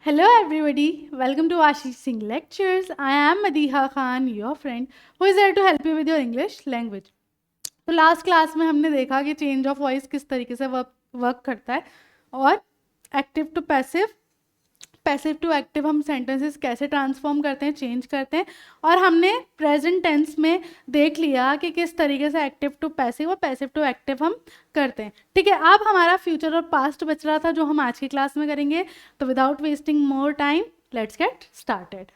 Hello everybody, welcome to Ashish Singh Lectures. I am Madiha Khan, your friend who is there to help you with your English language. तो last class में हमने देखा कि change of voice किस तरीके से work करता है और active to passive, passive to active हम सेंटेंसेस कैसे ट्रांसफॉर्म करते हैं, चेंज करते हैं। और हमने प्रेजेंट टेंस में देख लिया कि किस तरीके से एक्टिव टू पैसिव और पैसिव टू एक्टिव हम करते हैं। ठीक है, अब हमारा फ्यूचर और पास्ट बच रहा था जो हम आज की क्लास में करेंगे। तो without wasting more time let's get started.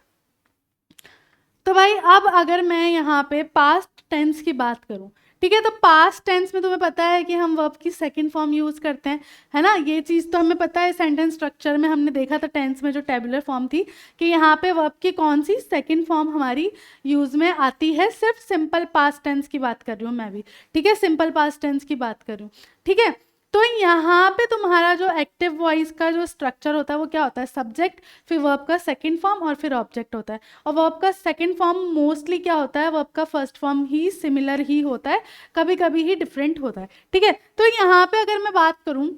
तो भाई अब अगर मैं यहाँ पे पास्ट टेंस की बात करूँ, ठीक है, तो पास्ट टेंस में तुम्हें पता है कि हम वर्ब की सेकंड फॉर्म यूज़ करते हैं, है ना। ये चीज़ तो हमें पता है। सेंटेंस स्ट्रक्चर में हमने देखा था टेंस में जो टेबुलर फॉर्म थी कि यहाँ पे वर्ब की कौन सी सेकंड फॉर्म हमारी यूज़ में आती है। सिर्फ सिंपल पास्ट टेंस की बात कर रही हूँ मैं भी, ठीक है, सिंपल पास्ट टेंस की बात कर रही हूँ, ठीक है। तो यहाँ पे तुम्हारा जो एक्टिव वॉइस का जो स्ट्रक्चर होता है वो क्या होता है, सब्जेक्ट, फिर वर्ब का सेकंड फॉर्म और फिर ऑब्जेक्ट होता है। और वर्ब का सेकंड फॉर्म मोस्टली क्या होता है, वर्ब का फर्स्ट फॉर्म ही सिमिलर ही होता है, कभी कभी ही डिफरेंट होता है, ठीक है। तो यहाँ पे अगर मैं बात करूँ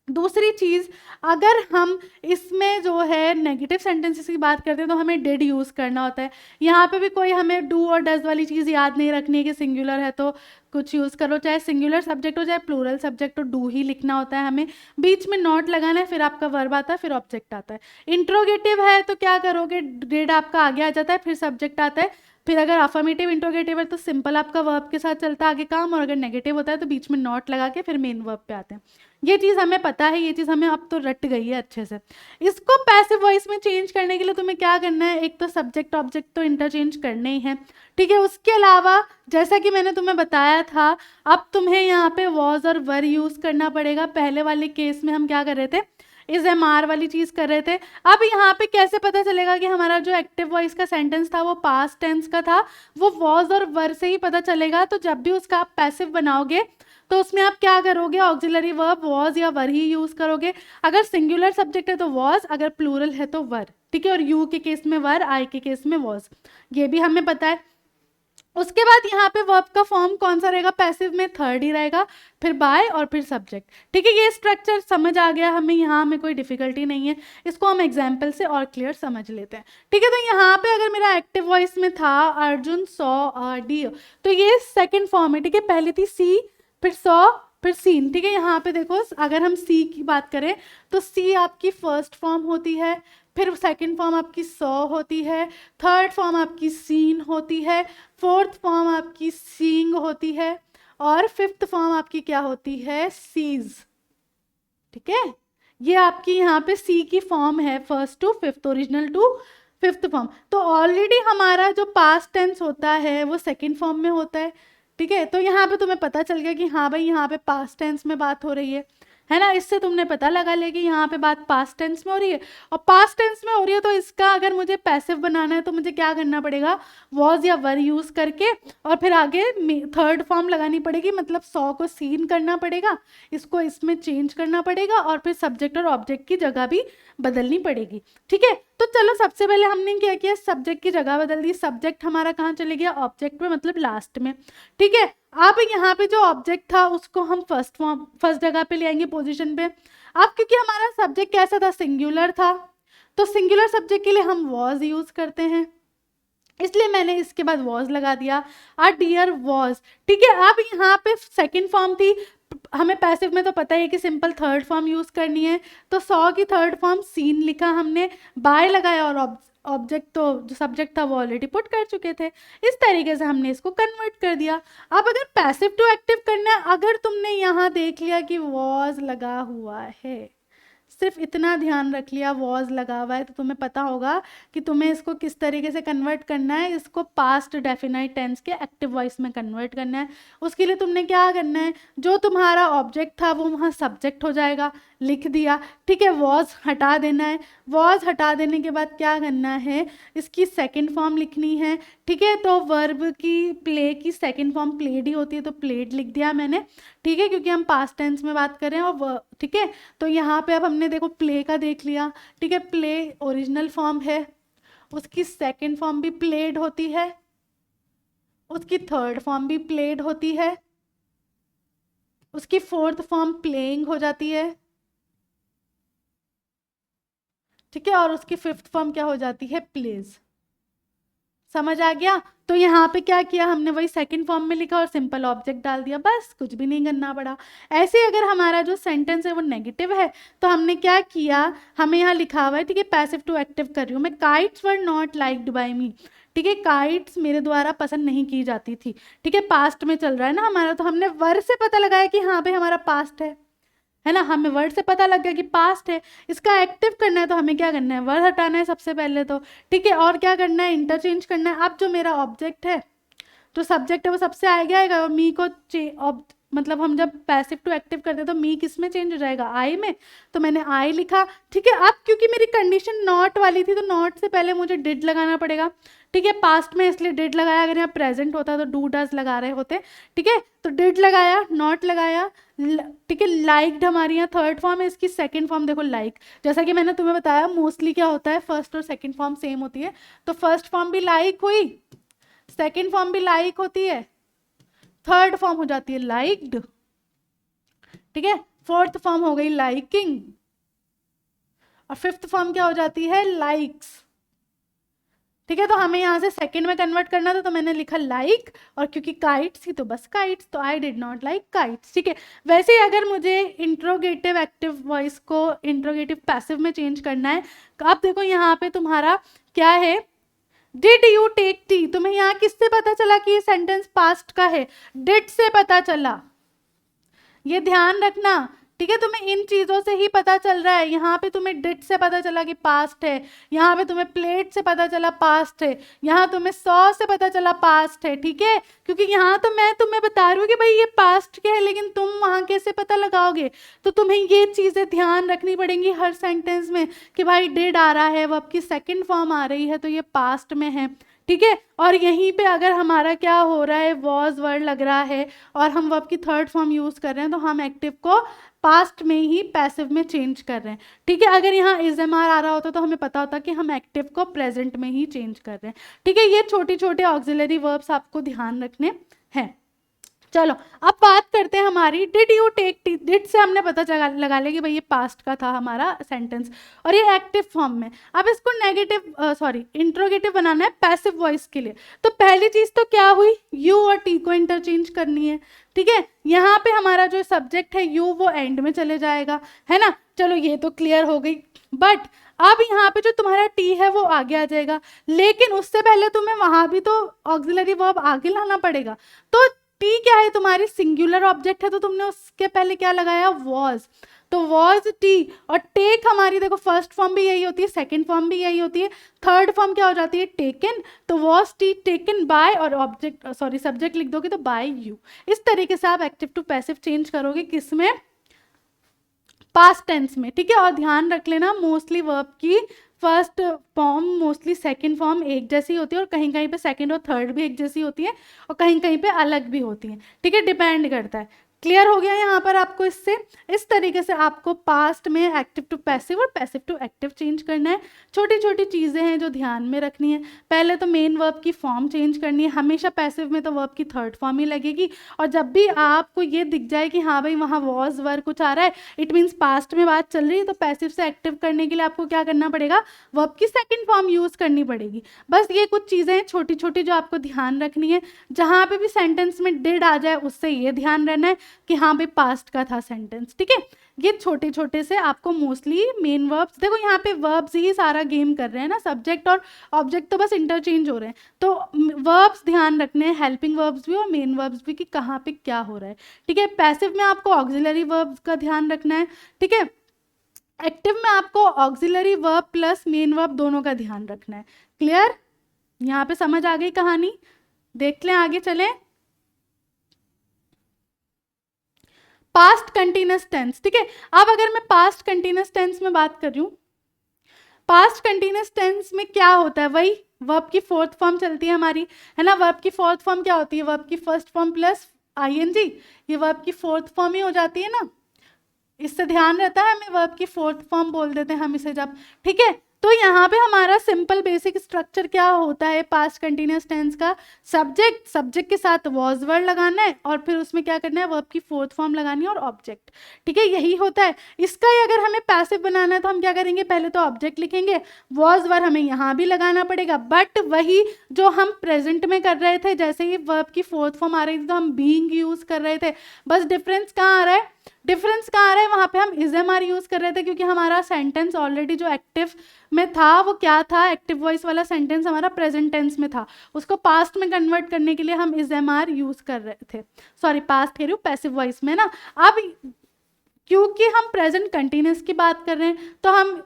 दूसरी चीज़, अगर हम इसमें जो है नेगेटिव सेंटेंसेस की बात करते हैं तो हमें डिड यूज़ करना होता है। यहाँ पे भी कोई हमें डू और डज वाली चीज़ याद नहीं रखनी है कि सिंगुलर है तो कुछ यूज़ करो, चाहे सिंगुलर सब्जेक्ट हो चाहे प्लूरल सब्जेक्ट हो, डू ही लिखना होता है हमें। बीच में नॉट लगाना है, फिर आपका वर्ब आता है, फिर ऑब्जेक्ट आता है। इंट्रोगेटिव है तो क्या करोगे, डिड आपका आगे आ जाता है, फिर सब्जेक्ट आता है। फिर अगर अफर्मेटिव इंट्रोगेटिव है तो सिंपल आपका वर्ब के साथ चलता है आगे काम, और अगर नेगेटिव होता है तो बीच में नॉट लगा के फिर मेन वर्ब पे आते हैं। ये चीज़ हमें पता है, ये चीज़ हमें अब तो रट गई है अच्छे से। इसको पैसिव वॉइस में चेंज करने के लिए तुम्हें क्या करना है, एक तो सब्जेक्ट ऑब्जेक्ट तो इंटरचेंज करने ही है, ठीक है। उसके अलावा जैसा कि मैंने तुम्हें बताया था, अब तुम्हें यहाँ पे वॉज और वर यूज़ करना पड़ेगा। पहले वाले केस में हम क्या कर रहे थे, इज एम आर वाली चीज़ कर रहे थे। अब यहाँ पे कैसे पता चलेगा कि हमारा जो एक्टिव वॉइस का सेंटेंस था वो पास्ट टेंस का था, वो वॉज और वर से ही पता चलेगा। तो जब भी उसका आप पैसिव बनाओगे तो उसमें आप क्या करोगे, ऑक्सिलरी वर्ब वॉज या वर ही यूज़ करोगे। अगर सिंगुलर सब्जेक्ट है तो वॉज, अगर प्लूरल है तो वर, ठीक है। और यू के केस में वर, आई के केस में वॉज, ये भी हमें पता है। उसके बाद यहाँ पे वर्ब का फॉर्म कौन सा रहेगा, पैसिव में थर्ड ही रहेगा, फिर बाय और फिर सब्जेक्ट, ठीक है। ये स्ट्रक्चर समझ आ गया हमें, यहाँ हमें कोई डिफिकल्टी नहीं है। इसको हम एग्जाम्पल से और क्लियर समझ लेते हैं, ठीक है। तो यहाँ पे अगर मेरा एक्टिव वॉइस में था अर्जुन सॉ अ डियर, तो ये सेकेंड फॉर्म है, ठीक है। पहले थी सी, फिर सॉ, फिर सीन, ठीक है। यहाँ पे देखो अगर हम सी की बात करें तो सी आपकी फर्स्ट फॉर्म होती है, फिर सेकंड फॉर्म आपकी सॉ होती है, थर्ड फॉर्म आपकी सीन होती है, फोर्थ फॉर्म आपकी सीइंग होती है, और फिफ्थ फॉर्म आपकी क्या होती है, सीज, ठीक है। ये आपकी यहाँ पे सी की फॉर्म है, first to fifth, original to fifth form. तो ऑलरेडी हमारा जो पास्ट टेंस होता है वो सेकंड फॉर्म में होता है, ठीक है। तो यहाँ पे तुम्हें पता चल गया कि हाँ भाई यहाँ पे पास्ट टेंस में बात हो रही है ना। इससे तुमने पता लगा लिया कि यहाँ पे बात पास्ट टेंस में हो रही है, और पास्ट टेंस में हो रही है तो इसका अगर मुझे पैसिव बनाना है तो मुझे क्या करना पड़ेगा, वॉज या वर यूज करके, और फिर आगे थर्ड फॉर्म लगानी पड़ेगी, मतलब सॉ को सीन करना पड़ेगा, इसको इसमें चेंज करना पड़ेगा, और फिर सब्जेक्ट और ऑब्जेक्ट की जगह भी बदलनी पड़ेगी, ठीक है। तो चलो सबसे पहले हमने क्या किया, सब्जेक्ट की जगह बदल दी। सब्जेक्ट हमारा कहाँ चले गया, ऑब्जेक्ट में, मतलब लास्ट में, ठीक है। अब यहाँ पे जो ऑब्जेक्ट था उसको हम फर्स्ट जगह पे ले आएंगे, पोजीशन पे। अब क्योंकि हमारा सब्जेक्ट कैसा था, सिंगुलर था, तो सिंगुलर सब्जेक्ट के लिए हम वॉज यूज करते हैं, इसलिए मैंने इसके बाद वॉज लगा दिया, आ डियर वॉज, ठीक है। अब यहाँ पे सेकंड फॉर्म थी, हमें पैसिव में तो पता है कि सिंपल थर्ड फॉर्म यूज करनी है, तो सॉ की थर्ड फॉर्म सीन लिखा हमने, बाय लगाया, और ऑब्जेक्ट तो जो सब्जेक्ट था वो ऑलरेडी पुट कर चुके थे। इस तरीके से हमने इसको कन्वर्ट कर दिया। अब अगर पैसिव टू एक्टिव करना है, अगर तुमने यहाँ देख लिया कि वॉज लगा हुआ है, सिर्फ इतना ध्यान रख लिया वॉज लगा हुआ है, तो तुम्हें पता होगा कि तुम्हें इसको किस तरीके से कन्वर्ट करना है, इसको पास्ट डेफिनाइट टेंस के एक्टिव वॉइस में कन्वर्ट करना है। उसके लिए तुमने क्या करना है, जो तुम्हारा ऑब्जेक्ट था वो वहाँ सब्जेक्ट हो जाएगा, लिख दिया, ठीक है। वॉज हटा देना है, वॉज हटा देने के बाद क्या करना है, इसकी सेकेंड फॉर्म लिखनी है, ठीक है। तो वर्ब की प्ले की सेकेंड फॉर्म प्लेड ही होती है, तो प्लेड लिख दिया मैंने, ठीक है, क्योंकि हम पास्ट टेंस में बात कर रहे हैं। और ठीक है, तो यहाँ पे अब हमने देखो प्ले का देख लिया, ठीक है। प्ले ओरिजिनल फॉर्म है, उसकी सेकेंड फॉर्म भी प्लेड होती है, उसकी थर्ड फॉर्म भी प्लेड होती है, उसकी फोर्थ फॉर्म प्लेइंग हो जाती है, ठीक है, और उसकी फिफ्थ फॉर्म क्या हो जाती है, प्लेज। समझ आ गया। तो यहाँ पे क्या किया हमने, वही सेकंड फॉर्म में लिखा और सिंपल ऑब्जेक्ट डाल दिया, बस कुछ भी नहीं करना पड़ा। ऐसे ही अगर हमारा जो सेंटेंस है वो नेगेटिव है तो हमने क्या किया, हमें यहाँ लिखा हुआ है, ठीक है, पैसिव टू एक्टिव कर रही हूँ मैं, kites were not liked by me. ठीक है, काइट्स मेरे द्वारा पसंद नहीं की जाती थी। ठीक है, पास्ट में चल रहा है ना हमारा, तो हमने वर से पता लगाया कि हाँ भाई हमारा पास्ट है ना, हमें वर्ड से पता लग गया कि पास्ट है। इसका एक्टिव करना है तो हमें क्या करना है, वर्ड हटाना है सबसे पहले तो। ठीक है, और क्या करना है, इंटरचेंज करना है। अब जो मेरा ऑब्जेक्ट है, जो सब्जेक्ट है वो सबसे आगे आएगा, और मी को मतलब हम जब पैसिव टू एक्टिव करते हैं तो मी किस में चेंज हो जाएगा, आई में। तो मैंने आई लिखा। ठीक है, अब क्योंकि मेरी कंडीशन नॉट वाली थी तो नॉट से पहले मुझे डिड लगाना पड़ेगा। ठीक है, पास्ट में इसलिए डिड लगाया, अगर यहाँ प्रेजेंट होता तो डू डज लगा रहे होते। ठीक है, तो डिड लगाया, नॉट लगाया। ठीक है, लाइक्ड हमारी यहाँ थर्ड फॉर्म है, इसकी सेकंड फॉर्म देखो लाइक। जैसा कि मैंने तुम्हें बताया मोस्टली क्या होता है, फर्स्ट और सेकंड फॉर्म सेम होती है, तो फर्स्ट फॉर्म भी लाइक हुई, सेकंड फॉर्म भी लाइक होती है, थर्ड फॉर्म हो जाती है लाइक्ड। ठीक है, फोर्थ फॉर्म हो गई लाइकिंग, और फिफ्थ फॉर्म क्या हो जाती है, लाइक्स। ठीक है, तो हमें यहाँ से सेकंड में कन्वर्ट करना था तो मैंने लिखा लाइक, और क्योंकि काइट्स थी तो बस काइट्स, तो I did not like kites. ठीक है, वैसे ही अगर मुझे इंट्रोगेटिव एक्टिव वॉइस को इंट्रोगेटिव पैसिव में चेंज करना है, तो अब देखो यहाँ पे तुम्हारा क्या है, डिड यू टेक टी। तुम्हें यहाँ किससे पता चला कि ये सेंटेंस पास्ट का है, डिड से पता चला, ये ध्यान रखना। ठीक है, तुम्हें इन चीजों से ही पता चल रहा है। यहाँ पे तुम्हें डिड से पता चला कि पास्ट है, यहाँ पे तुम्हें प्लेट से पता चला पास्ट है, यहाँ तुम्हें सॉ से पता चला पास्ट है। ठीक है, क्योंकि यहाँ तो मैं तुम्हें बता रही हूँ कि भाई ये पास्ट के है, लेकिन तुम वहाँ कैसे पता लगाओगे, तो तुम्हें ये चीजें ध्यान रखनी पड़ेंगी हर सेंटेंस में कि भाई डिड आ रहा है, वो आपकी सेकेंड फॉर्म आ रही है तो ये पास्ट में है। ठीक है, और यहीं पे अगर हमारा क्या हो रहा है, वॉज वर्ड लग रहा है और हम वर्ब की थर्ड फॉर्म यूज कर रहे हैं, तो हम एक्टिव को पास्ट में ही पैसिव में चेंज कर रहे हैं। ठीक है, अगर यहाँ इज एम आर आ रहा होता तो हमें पता होता कि हम एक्टिव को प्रेजेंट में ही चेंज कर रहे हैं। ठीक है, ये छोटे छोटे ऑक्सिलरी वर्ब्स आपको ध्यान रखने हैं। चलो अब बात करते हैं हमारी did you take tea. Did से हमने पता लगा लिया कि भाई ये पास्ट का था हमारा सेंटेंस, और ये एक्टिव फॉर्म में। अब इसको नेगेटिव सॉरी इंट्रोगेटिव बनाना है पैसिव वॉइस के लिए, तो पहली चीज तो क्या हुई, यू और टी को इंटरचेंज करनी है। ठीक है, यहाँ पे हमारा जो सब्जेक्ट है यू वो एंड में चले जाएगा, है ना। चलो ये तो क्लियर हो गई, बट अब यहाँ पे जो तुम्हारा टी है वो आगे आ जाएगा, लेकिन उससे पहले तुम्हें वहां भी तो ऑक्सिलरी वर्ब आगे लाना पड़ेगा। तो टी क्या है, तुम्हारी सिंगुलर ऑब्जेक्ट है, तो तुमने उसके पहले क्या लगाया, वॉज, तो वॉज टी। और टेक हमारी देखो फर्स्ट फॉर्म भी यही होती है, सेकंड फॉर्म भी यही होती है, थर्ड फॉर्म क्या हो जाती है, टेकन। तो वॉज टी टेकन बाय, और ऑब्जेक्ट सॉरी सब्जेक्ट लिख दोगे तो बाय यू। इस तरीके से आप एक्टिव टू पैसिव चेंज करोगे, किसमें, पास्ट टेंस में। ठीक है, और ध्यान रख लेना मोस्टली वर्ब की first form mostly second form एक जैसी होती है, और कहीं कहीं पे सेकंड और थर्ड भी एक जैसी होती है, और कहीं कहीं पे अलग भी होती है। ठीक है, डिपेंड करता है। क्लियर हो गया यहाँ पर आपको इससे। इस तरीके से आपको पास्ट में एक्टिव टू पैसिव और पैसिव टू एक्टिव चेंज करना है। छोटी छोटी चीज़ें हैं जो ध्यान में रखनी है। पहले तो मेन वर्ब की फॉर्म चेंज करनी है, हमेशा पैसिव में तो वर्ब की थर्ड फॉर्म ही लगेगी, और जब भी आपको ये दिख जाए कि हाँ भाई वहाँ वॉज वर्ब कुछ आ रहा है, इट मीन्स पास्ट में बात चल रही है, तो पैसिव से एक्टिव करने के लिए आपको क्या करना पड़ेगा, वर्ब की सेकेंड फॉर्म यूज करनी पड़ेगी। बस ये कुछ चीज़ें हैं छोटी छोटी जो आपको ध्यान रखनी है। जहाँ पे भी सेंटेंस में डिड आ जाए उससे ये ध्यान रहना है कि हाँ भाई पास्ट का था सेंटेंस। ठीक है, ये छोटे छोटे से आपको मोस्टली मेन वर्ब्स, देखो यहाँ पे वर्ब्स ही सारा गेम कर रहे हैं ना, सब्जेक्ट और ऑब्जेक्ट तो बस इंटरचेंज हो रहे हैं, तो वर्ब्स ध्यान रखने हैं, हेल्पिंग वर्ब्स भी और मेन वर्ब्स भी कि कहाँ पे क्या हो रहा है। ठीक है, पैसिव में आपको ऑक्सिलरी वर्ब्स का ध्यान रखना है। ठीक है, एक्टिव में आपको auxiliary verb plus main verb दोनों का ध्यान रखना है। क्लियर, यहाँ पे समझ आ गई कहानी, देख लें आगे चलें। Past continuous tense. ठीक है, अब अगर मैं पास्ट कंटिन्यूअस टेंस में बात कर रही हूँ, पास्ट कंटिन्यूअस टेंस में क्या होता है, वही वर्ब की फोर्थ फॉर्म चलती है हमारी, है ना। वर्ब की फोर्थ फॉर्म क्या होती है, वर्ब की फर्स्ट फॉर्म प्लस आईएनजी, ये वर्ब की फोर्थ फॉर्म ही हो जाती है ना। इससे ध्यान रहता है, हमें वर्ब की फोर्थ फॉर्म बोल देते हैं हम इसे जब। ठीक है, तो यहाँ पे हमारा सिंपल बेसिक स्ट्रक्चर क्या होता है पास्ट कंटिन्यूअस टेंस का, सब्जेक्ट के साथ वॉज वर्ड लगाना है और फिर उसमें क्या करना है, वर्ब की फोर्थ फॉर्म लगानी है और ऑब्जेक्ट, ठीक है, यही होता है। इसका ही अगर हमें पैसिव बनाना है तो हम क्या करेंगे, पहले तो ऑब्जेक्ट लिखेंगे, वॉज वर्ड हमें यहाँ भी लगाना पड़ेगा, बट वही जो हम प्रेजेंट में कर रहे थे, जैसे ही वर्ब की फोर्थ फॉर्म आ रही थी तो हम बीइंग यूज कर रहे थे, बस डिफरेंस कहाँ आ रहा है, वहां पे हम इज एम आर यूज कर रहे थे क्योंकि हमारा सेंटेंस ऑलरेडी जो एक्टिव में था वो क्या था, एक्टिव वॉइस वाला सेंटेंस हमारा प्रेजेंट टेंस में था, उसको पास्ट में कन्वर्ट करने के लिए हम इज एम आर यूज कर रहे थे, सॉरी पास्ट कह रही हूँ, पैसिव वॉइस में ना। अब क्योंकि हम प्रेजेंट कंटिन्यूस की बात कर रहे हैं तो हम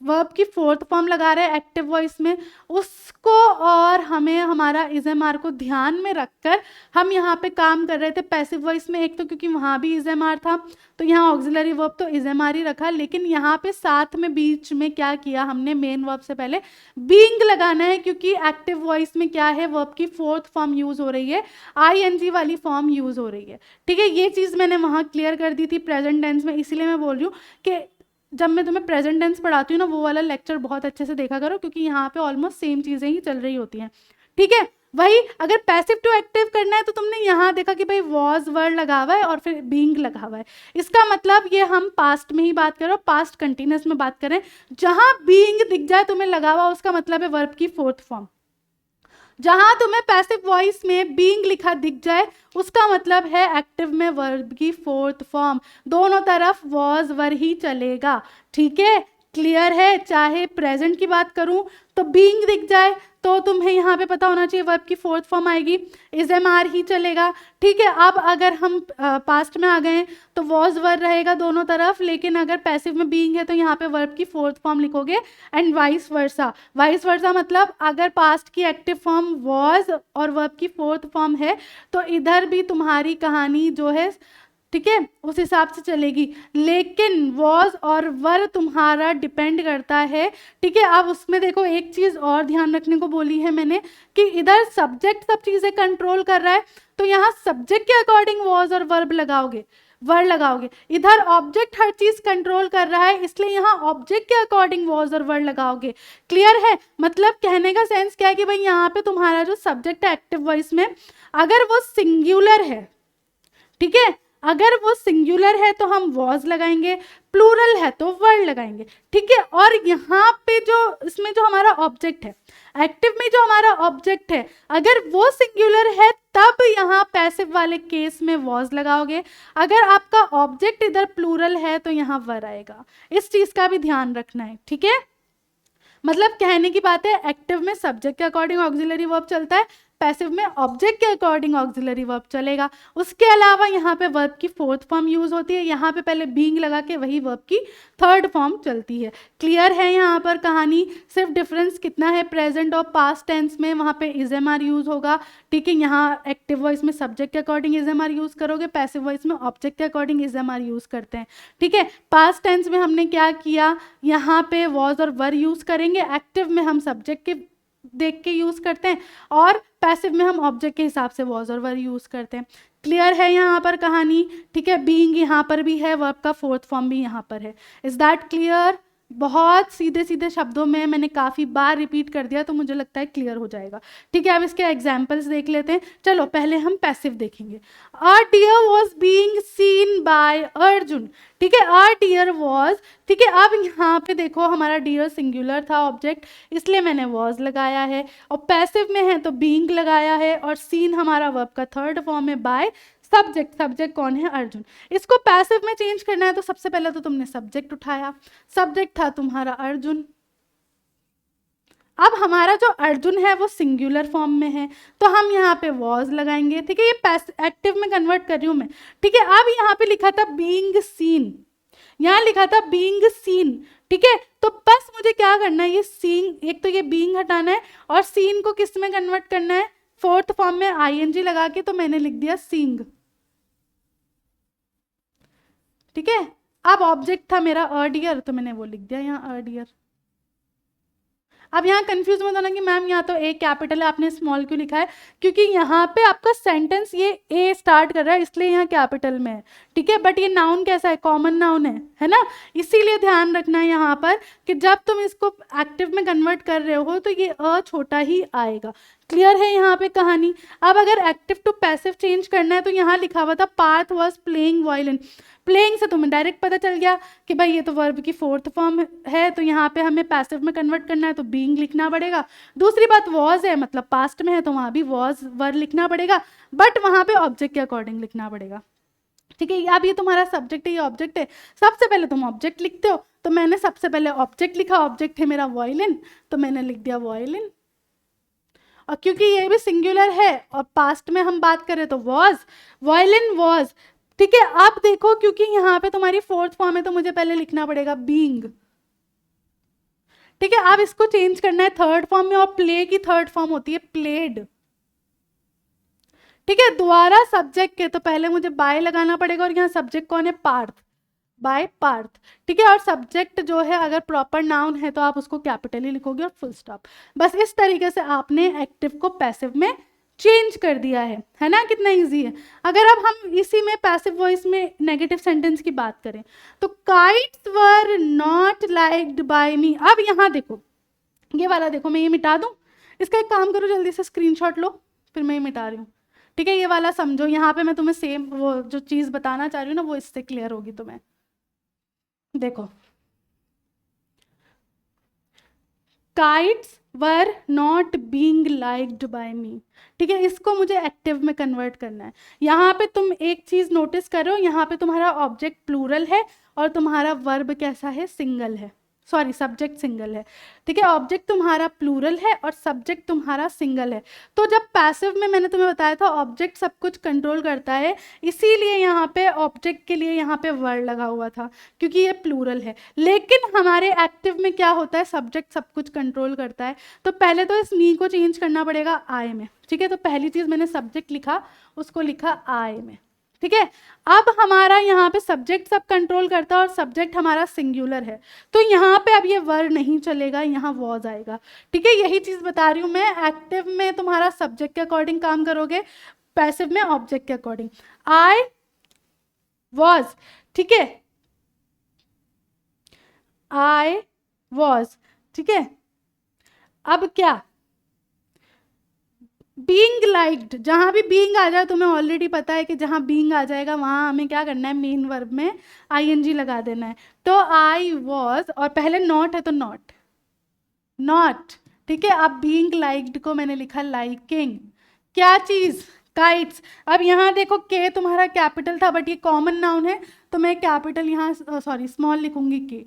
वर्ब की फोर्थ फॉर्म लगा रहे हैं एक्टिव वॉइस में, उसको और हमें हमारा इज एम आर को ध्यान में रखकर हम यहाँ पे काम कर रहे थे पैसिव वॉइस में। एक तो क्योंकि वहाँ भी इज एम आर था तो यहाँ ऑक्सिलरी वर्ब तो इज एम आर ही रखा, लेकिन यहाँ पे साथ में बीच में क्या किया हमने, मेन वर्ब से पहले बीइंग लगाना है क्योंकि एक्टिव वॉइस में क्या है, वर्ब की फोर्थ फॉर्म यूज हो रही है, आई एन जी वाली फॉर्म यूज हो रही है, ठीक है। ये चीज़ मैंने वहाँ क्लियर कर दी थी प्रेजेंट टेंस में, इसीलिए मैं बोल रही हूँ कि जब मैं तुम्हें प्रेजेंट टेंस पढ़ाती हूँ ना वो वाला लेक्चर बहुत अच्छे से देखा करो क्योंकि यहाँ पे ऑलमोस्ट सेम चीजें ही चल रही होती हैं, ठीक है। वही अगर पैसिव टू एक्टिव करना है तो तुमने यहाँ देखा कि भाई वॉज वर्ड लगा हुआ है और फिर बीइंग लगा हुआ है, इसका मतलब ये हम पास्ट में ही बात कर रहे हो, पास्ट कंटिन्यूअस में बात करें, जहां बीइंग दिख जाए तुम्हें लगा हुआ उसका मतलब है वर्ब की फोर्थ फॉर्म, जहां तुम्हें पैसिव वॉइस में बीइंग लिखा दिख जाए उसका मतलब है एक्टिव में वर्ब की फोर्थ फॉर्म, दोनों तरफ वॉज वर ही चलेगा, ठीक है, क्लियर है। चाहे प्रेजेंट की बात करूं तो बीइंग दिख जाए तो तुम्हें यहाँ पे पता होना चाहिए वर्ब की फोर्थ फॉर्म आएगी, इज एम आर ही चलेगा, ठीक है। अब अगर हम पास्ट में आ गए तो वॉज वर्ब रहेगा दोनों तरफ, लेकिन अगर पैसिव में बीइंग है तो यहाँ पे वर्ब की फोर्थ फॉर्म लिखोगे एंड वाइस वर्सा मतलब अगर पास्ट की एक्टिव फॉर्म वॉज और वर्ब की फोर्थ फॉर्म है तो इधर भी तुम्हारी कहानी जो है, ठीक है, उस हिसाब से चलेगी, लेकिन वॉज और वर तुम्हारा डिपेंड करता है, ठीक है। अब उसमें देखो एक चीज और ध्यान रखने को बोली है मैंने कि इधर सब्जेक्ट सब चीजें कंट्रोल कर रहा है तो यहाँ सब्जेक्ट के अकॉर्डिंग वॉज और वर्ब लगाओगे, वर्ड लगाओगे, इधर ऑब्जेक्ट हर चीज कंट्रोल कर रहा है इसलिए यहाँ ऑब्जेक्ट के अकॉर्डिंग वॉज और वर्ड लगाओगे, क्लियर है। मतलब कहने का सेंस क्या है कि भाई यहाँ पे तुम्हारा जो सब्जेक्ट है एक्टिव वॉइस में अगर वो सिंगुलर है, ठीक है, अगर वो सिंगुलर है तो हम वॉज लगाएंगे, प्लूरल है तो वर्ड लगाएंगे, ठीक है। और यहाँ पे जो इसमें जो हमारा ऑब्जेक्ट है, एक्टिव में जो हमारा ऑब्जेक्ट है अगर वो सिंगुलर है तब यहाँ पैसिव वाले केस में वॉज लगाओगे, अगर आपका ऑब्जेक्ट इधर प्लूरल है तो यहाँ वर आएगा, इस चीज का भी ध्यान रखना है, ठीक है। मतलब कहने की बात है एक्टिव में सब्जेक्ट के अकॉर्डिंग ऑक्सिलरी वर्ब चलता है, पैसिव में ऑब्जेक्ट के अकॉर्डिंग ऑक्सिलरी वर्ब चलेगा, उसके अलावा यहाँ पे वर्ब की फोर्थ फॉर्म यूज होती है, यहाँ पे पहले बीइंग लगा के वही वर्ब की थर्ड फॉर्म चलती है, क्लियर है यहाँ पर कहानी। सिर्फ डिफरेंस कितना है, प्रेजेंट और पास्ट टेंस में वहाँ पे इज एम आर यूज होगा, ठीक है, यहाँ एक्टिव वॉइस में सब्जेक्ट के according is am are use करोगे, पैसिव वॉइस में ऑब्जेक्ट के according is am are use करते हैं, ठीक है। पास्ट टेंस में हमने क्या किया, यहाँ पे वॉज और वर यूज करेंगे, एक्टिव में हम सब्जेक्ट के देख के यूज करते हैं और पैसिव में हम ऑब्जेक्ट के हिसाब से वॉज और वर यूज करते हैं, क्लियर है यहाँ पर कहानी, ठीक है। बीइंग यहाँ पर भी है, वर्ब का फोर्थ फॉर्म भी यहाँ पर है, इज दैट क्लियर। बहुत सीधे सीधे शब्दों में मैंने काफी बार रिपीट कर दिया तो मुझे लगता है क्लियर हो जाएगा, ठीक है। अब इसके एग्जाम्पल्स देख लेते हैं, चलो पहले हम पैसिव देखेंगे। A deer was being seen by Arjun, ठीक है, अ डियर वॉज, ठीक है। अब यहाँ पे देखो हमारा डियर सिंगुलर था ऑब्जेक्ट इसलिए मैंने वॉज लगाया है, और पैसिव में है तो बीइंग लगाया है, और सीन हमारा वर्ब का थर्ड फॉर्म है, बाय सब्जेक्ट कौन है, अर्जुन। इसको पैसिव में चेंज करना है तो सबसे पहले तो तुमने सब्जेक्ट उठाया, सब्जेक्ट था तुम्हारा अर्जुन, अब हमारा जो अर्जुन है वो सिंगुलर फॉर्म में है तो हम यहाँ पे वॉज लगाएंगे, ठीक है, ये एक्टिव में कन्वर्ट कर रही हूँ मैं, ठीक है। अब यहाँ पे लिखा था बीइंग सीन, यहाँ लिखा था बीइंग सीन, ठीक है, तो बस मुझे क्या करना है, ये सीन, एक तो ये बीइंग हटाना है और सीन को किस में कन्वर्ट करना है, फोर्थ फॉर्म में आईएनजी लगा के, तो मैंने लिख दिया सींग, ठीक है। अब ऑब्जेक्ट था मेरा अ डियर तो मैंने वो लिख दिया यहाँ अ डियर। अब यहाँ कंफ्यूज मत होना कि मैम यहाँ तो ए कैपिटल है, आपने स्मॉल क्यों लिखा है, क्योंकि यहाँ पे आपका सेंटेंस ये ए स्टार्ट कर रहा है इसलिए यहाँ कैपिटल में है, ठीक है। बट ये नाउन कैसा है, कॉमन नाउन है ना, इसीलिए ध्यान रखना है यहाँ पर कि जब तुम इसको एक्टिव में कन्वर्ट कर रहे हो तो ये अ छोटा ही आएगा। क्लियर है यहाँ पे कहानी। अब अगर एक्टिव टू पैसिव चेंज करना है तो यहाँ लिखा हुआ था Parth was playing violin. Playing से तुम्हें डायरेक्ट पता चल गया कि भाई ये तो वर्ब की फोर्थ फॉर्म है, तो यहाँ पे हमें पैसिव में कन्वर्ट करना है तो बीइंग लिखना पड़ेगा। दूसरी बात वॉज है, मतलब पास्ट में है तो वहाँ भी वॉज वर्ब लिखना पड़ेगा, बट वहाँ पे ऑब्जेक्ट के अकॉर्डिंग लिखना पड़ेगा, ठीक है। अब ये तुम्हारा सब्जेक्ट है, ये ऑब्जेक्ट है, सबसे पहले तुम ऑब्जेक्ट लिखते हो, तो मैंने सबसे पहले ऑब्जेक्ट लिखा, ऑब्जेक्ट है मेरा वायलिन, तो मैंने लिख दिया वायलिन। और क्योंकि ये भी सिंगुलर है और पास्ट में हम बात करें तो वॉज, वायलिन वॉज, ठीक है। अब देखो क्योंकि यहाँ पे तुम्हारी फोर्थ फॉर्म है तो मुझे पहले लिखना पड़ेगा बीइंग, ठीक है। अब इसको चेंज करना है थर्ड फॉर्म में, और प्ले की थर्ड फॉर्म होती है प्लेड, ठीक है। दोबारा सब्जेक्ट के तो पहले मुझे बाय लगाना पड़ेगा, और यहाँ सब्जेक्ट कौन है, पार्थ, बाय पार्थ, ठीक है। और सब्जेक्ट जो है अगर प्रॉपर नाउन है तो आप उसको कैपिटली लिखोगे और फुल स्टॉप। बस इस तरीके से आपने एक्टिव को पैसिव में चेंज कर दिया है ना, कितना इजी है। अगर अब हम इसी में पैसिव वॉइस में नेगेटिव सेंटेंस की बात करें तो kites were not liked by me. अब यहाँ देखो ये वाला देखो, मैं ये मिटा दूं, इसका एक काम करो जल्दी से स्क्रीनशॉट लो, फिर मैं ये मिटा रही हूँ, ठीक है। ये वाला समझो, यहाँ पे मैं तुम्हें सेम वो जो चीज़ बताना चाह रही हूँ ना वो इससे क्लियर होगी तुम्हें। देखो kites were not being liked by me, ठीक है। इसको मुझे एक्टिव में कन्वर्ट करना है। यहाँ पे तुम एक चीज नोटिस करो, यहाँ पे तुम्हारा ऑब्जेक्ट प्लूरल है और तुम्हारा वर्ब कैसा है, सिंगल है, सॉरी सब्जेक्ट सिंगल है, ठीक है। ऑब्जेक्ट तुम्हारा प्लूरल है और सब्जेक्ट तुम्हारा सिंगल है। तो जब पैसिव में मैंने तुम्हें बताया था ऑब्जेक्ट सब कुछ कंट्रोल करता है, इसीलिए यहाँ पे ऑब्जेक्ट के लिए यहाँ पे वर्ड लगा हुआ था क्योंकि ये प्लूरल है। लेकिन हमारे एक्टिव में क्या होता है, सब्जेक्ट सब कुछ कंट्रोल करता है, तो पहले तो इस मी को चेंज करना पड़ेगा आई में, ठीक है। तो पहली चीज मैंने सब्जेक्ट लिखा, उसको लिखा आई में, ठीक है। अब हमारा यहाँ पे सब्जेक्ट सब कंट्रोल करता है और सब्जेक्ट हमारा सिंगुलर है, तो यहाँ पे अब ये वर्ड नहीं चलेगा, यहाँ वॉज आएगा, ठीक है। यही चीज बता रही हूँ मैं, एक्टिव में तुम्हारा सब्जेक्ट के अकॉर्डिंग काम करोगे, पैसिव में ऑब्जेक्ट के अकॉर्डिंग। आई वॉज, ठीक है, आई वॉज, ठीक है। अब क्या, बीइंग लाइक्ड, जहां भी बीइंग आ जाए तुम्हें ऑलरेडी पता है कि जहां बीइंग आ जाएगा वहां हमें क्या करना है, मेन वर्ब में आईएनजी लगा देना है। तो आई वॉज और पहले नॉट है तो नॉट, नॉट, ठीक है। अब बीइंग लाइक्ड को मैंने लिखा लाइकिंग, क्या चीज, काइट्स। अब यहाँ देखो के तुम्हारा कैपिटल था बट ये कॉमन नाउन है तो मैं कैपिटल यहाँ सॉरी स्मॉल लिखूंगी के,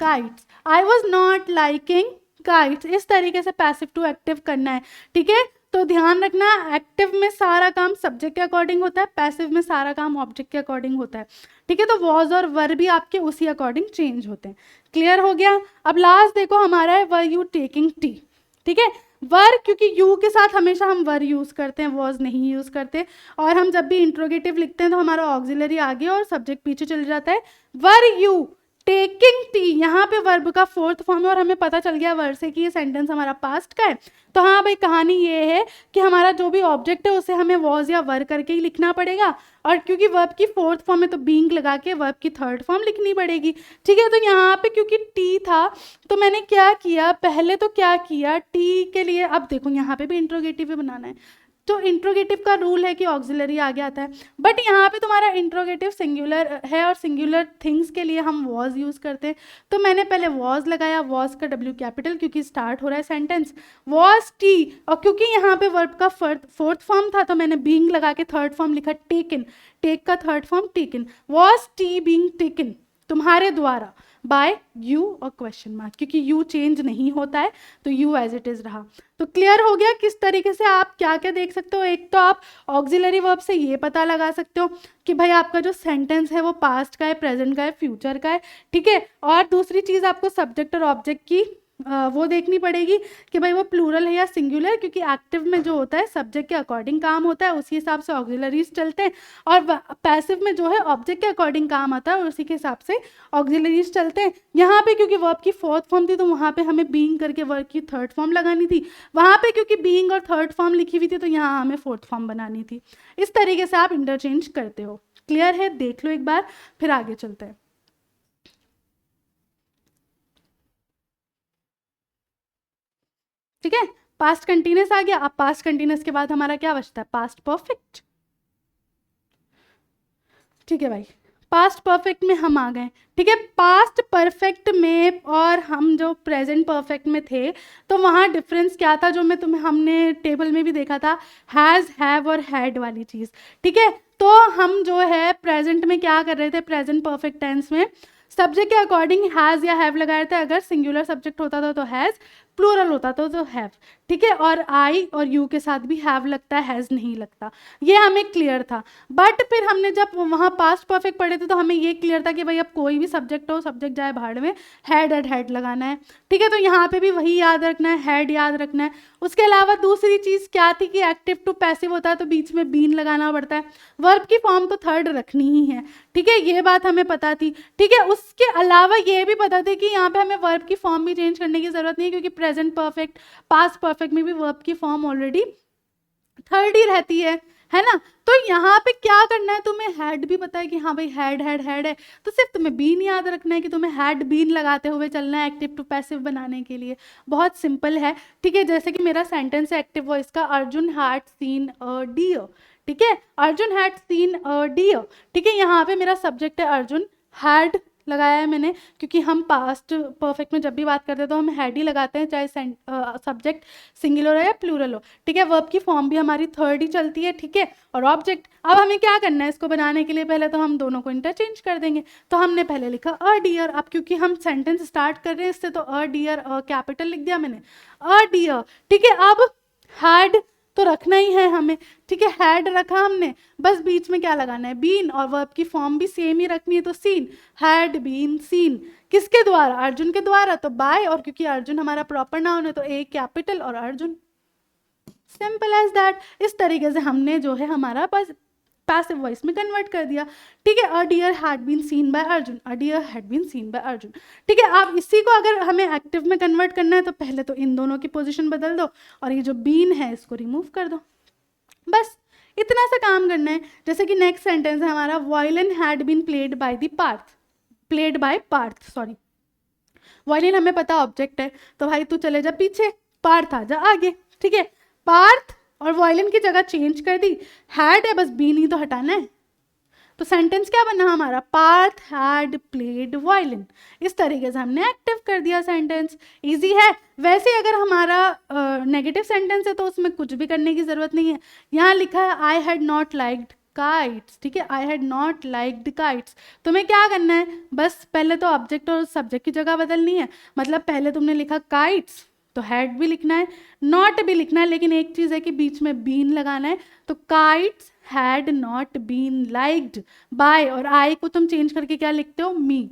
kites. I was not liking kites. इस तरीके से पैसिव टू एक्टिव करना है, ठीक है। तो ध्यान रखना, एक्टिव में सारा काम सब्जेक्ट के अकॉर्डिंग होता है, पैसिव में सारा काम ऑब्जेक्ट के अकॉर्डिंग होता है, ठीक है। तो वॉज और वर भी आपके उसी अकॉर्डिंग चेंज होते हैं। क्लियर हो गया। अब लास्ट देखो हमारा है वर यू टेकिंग टी, ठीक है। वर, क्योंकि यू के साथ हमेशा हम वर यूज करते हैं, वॉज नहीं यूज करते, और हम जब भी इंट्रोगेटिव लिखते हैं तो हमारा ऑक्सिलरी आगे और सब्जेक्ट पीछे चल जाता है। वर यू टेकिंग टी, यहाँ पे वर्ब का फोर्थ फॉर्म है और हमें पता चल गया वर्ड से कि ये सेंटेंस हमारा पास्ट का है। तो हाँ भाई, कहानी ये है कि हमारा जो भी ऑब्जेक्ट है उसे हमें वॉज या वर करके ही लिखना पड़ेगा, और क्योंकि वर्ब की फोर्थ फॉर्म है तो बीइंग लगा के वर्ब की थर्ड फॉर्म लिखनी पड़ेगी, ठीक है। तो यहाँ पे क्योंकि टी था तो मैंने क्या किया, पहले तो क्या किया, टी के लिए, अब देखो यहाँ पे भी इंट्रोगेटिव ही बनाना है, तो इंट्रोगेटिव का रूल है कि ऑक्सिलरी आगे आता है, बट यहाँ पे तुम्हारा इंट्रोगेटिव सिंगुलर है और सिंगुलर थिंग्स के लिए हम वॉज यूज करते हैं। तो मैंने पहले वॉज लगाया, वॉज का डब्ल्यू कैपिटल क्योंकि स्टार्ट हो रहा है सेंटेंस, वॉज टी, और क्योंकि यहाँ पे वर्ब का फोर्थ फॉर्म था तो मैंने बीइंग लगा के थर्ड फॉर्म लिखा टेकन, टेक का third form taken, was T being taken तुम्हारे द्वारा बाय यू और क्वेश्चन मार्क, क्योंकि यू चेंज नहीं होता है तो यू एज इट इज रहा। तो क्लियर हो गया किस तरीके से आप क्या क्या देख सकते हो। एक तो आप ऑक्सिलरी वर्ब से ये पता लगा सकते हो कि भाई आपका जो सेंटेंस है वो पास्ट का है, प्रेजेंट का है, फ्यूचर का है, ठीक है। और दूसरी चीज आपको सब्जेक्ट और ऑब्जेक्ट की वो देखनी पड़ेगी कि भाई वो प्लूरल है या सिंगुलर, क्योंकि एक्टिव में जो होता है सब्जेक्ट के अकॉर्डिंग काम होता है, उसी हिसाब से ऑक्सिलरीज चलते हैं, और पैसिव में जो है ऑब्जेक्ट के अकॉर्डिंग काम आता है और उसी के हिसाब से ऑक्सिलरीज चलते हैं। यहाँ पे क्योंकि वर्ब की फोर्थ फॉर्म थी तो वहाँ पे हमें बीइंग करके वर्ब की थर्ड फॉर्म लगानी थी, वहाँ पे क्योंकि बीइंग और थर्ड फॉर्म लिखी हुई थी तो यहाँ हमें फोर्थ फॉर्म बनानी थी। इस तरीके से आप इंटरचेंज करते हो। क्लियर है? देख लो एक बार, फिर आगे चलते हैं। ठीक है, पास्ट कंटिन्यूस आ गया। अब पास्ट कंटिन्यूस के बाद हमारा क्या बचता है? Past perfect. ठीक है भाई, पास्ट परफेक्ट में हम आ गए। ठीक है, पास्ट परफेक्ट में और हम जो प्रेजेंट परफेक्ट में थे तो वहाँ डिफरेंस क्या था, जो मैं तुम्हें हमने टेबल में भी देखा था, हैज़, हैव और हैड वाली चीज़। ठीक है, तो हम जो है प्रेजेंट में क्या कर रहे थे, प्रेजेंट परफेक्ट टेंस में सब्जेक्ट के अकॉर्डिंग हैज़ या हैव लगाए थे। अगर सिंगुलर सब्जेक्ट होता था तो हैज़, प्लूरल होता था तो हैव। ठीक है, और आई और यू के साथ भी हैव लगता है, हैज़ नहीं लगता। ये हमें क्लियर था। बट फिर हमने जब वहाँ पास्ट परफेक्ट पढ़े थे तो हमें ये क्लियर था कि भाई अब कोई भी सब्जेक्ट हो, सब्जेक्ट जाए भाड़ में, हैड एड हैड लगाना है। ठीक है, तो यहाँ पे भी वही याद रखना है, हैड याद रखना है। उसके अलावा दूसरी चीज़ क्या थी कि एक्टिव टू पैसिव होता है तो बीच में बीन लगाना पड़ता है। वर्ब की फॉर्म तो थर्ड रखनी ही है। ठीक है, ये बात हमें पता थी। ठीक है, उसके अलावा ये भी पता था कि यहाँ पे हमें वर्ब की फॉर्म भी चेंज करने की जरूरत नहीं है, क्योंकि प्रेजेंट परफेक्ट, पास्ट परफेक्ट में भी वर्ब की फॉर्म ऑलरेडी थर्ड ही रहती है ना। तो यहाँ पे क्या करना है, तुम्हें हैड भी पता है कि हाँ भाई हैड हैड हैड है, तो सिर्फ तुम्हें बीन याद रखना है कि तुम्हें हैड बीन लगाते हुए चलना है एक्टिव टू पैसिव बनाने के लिए। बहुत सिंपल है। ठीक है, जैसे कि मेरा सेंटेंस है एक्टिव वॉइस का, Arjun had seen a deer. ठीक है, Arjun had seen a deer. ठीक है, यहाँ पे मेरा सब्जेक्ट है अर्जुन, हैड लगाया है मैंने, क्योंकि हम पास्ट परफेक्ट में जब भी बात करते हैं तो हम हैड ही लगाते हैं, चाहे सब्जेक्ट सिंगुलर हो या प्लूरल हो। ठीक है, वर्ब की फॉर्म भी हमारी थर्ड ही चलती है। ठीक है, और ऑब्जेक्ट, अब हमें क्या करना है इसको बनाने के लिए, पहले तो हम दोनों को इंटरचेंज कर देंगे। तो हमने पहले लिखा अ डियर, अब क्योंकि हम सेंटेंस स्टार्ट कर रहे हैं इससे तो अ डियर, अ कैपिटल लिख दिया मैंने, अ डियर। ठीक है, अब हैड तो रखना ही है हमें। ठीक है, हैड रखा हमने, बस बीच में क्या लगाना है, बीन, और वर्ब की फॉर्म भी सेम ही रखनी है तो सीन, हैड बीन सीन। किसके द्वारा? अर्जुन के द्वारा, तो बाय, और क्योंकि अर्जुन हमारा प्रॉपर नाउन है तो ए कैपिटल और अर्जुन। Simple as that. इस तरीके से हमने जो है हमारा बस पैसिव वॉइस में कन्वर्ट कर दिया। ठीक है, a deer had been seen by Arjun, a deer had been seen by Arjun. ठीक है, अब इसी को अगर हमें एक्टिव में कन्वर्ट करना है तो पहले तो इन दोनों की पोजीशन बदल दो और ये जो बीन है इसको रिमूव कर दो। बस इतना सा काम करना है। जैसे कि नेक्स्ट सेंटेंस है हमारा, violin had been played by the Parth, played by Parth, sorry. Violin हमें पता ऑब्जेक्ट है, तो भाई तू चले जा पीछे, पार्थ आ जा आगे। ठीक है, पार्थ और वायलिन की जगह चेंज कर दी, हैड है, बस बीन ही तो हटाना है। तो सेंटेंस क्या बना हमारा, पार्थ हैड प्लेड वायलिन। इस तरीके से हमने एक्टिव कर दिया सेंटेंस। इजी है। वैसे अगर हमारा नेगेटिव सेंटेंस है तो उसमें कुछ भी करने की जरूरत नहीं है। यहाँ लिखा है I had not liked kites. ठीक है, I had not liked kites. तुम्हें क्या करना है, बस पहले तो ऑब्जेक्ट और सब्जेक्ट की जगह बदलनी है। मतलब पहले तुमने लिखा काइट्स तो हैड भी लिखना है, नॉट भी लिखना है, लेकिन एक चीज़ है कि बीच में बीन लगाना है। तो kites had not been liked by, और आई को तुम चेंज करके क्या लिखते हो, मी।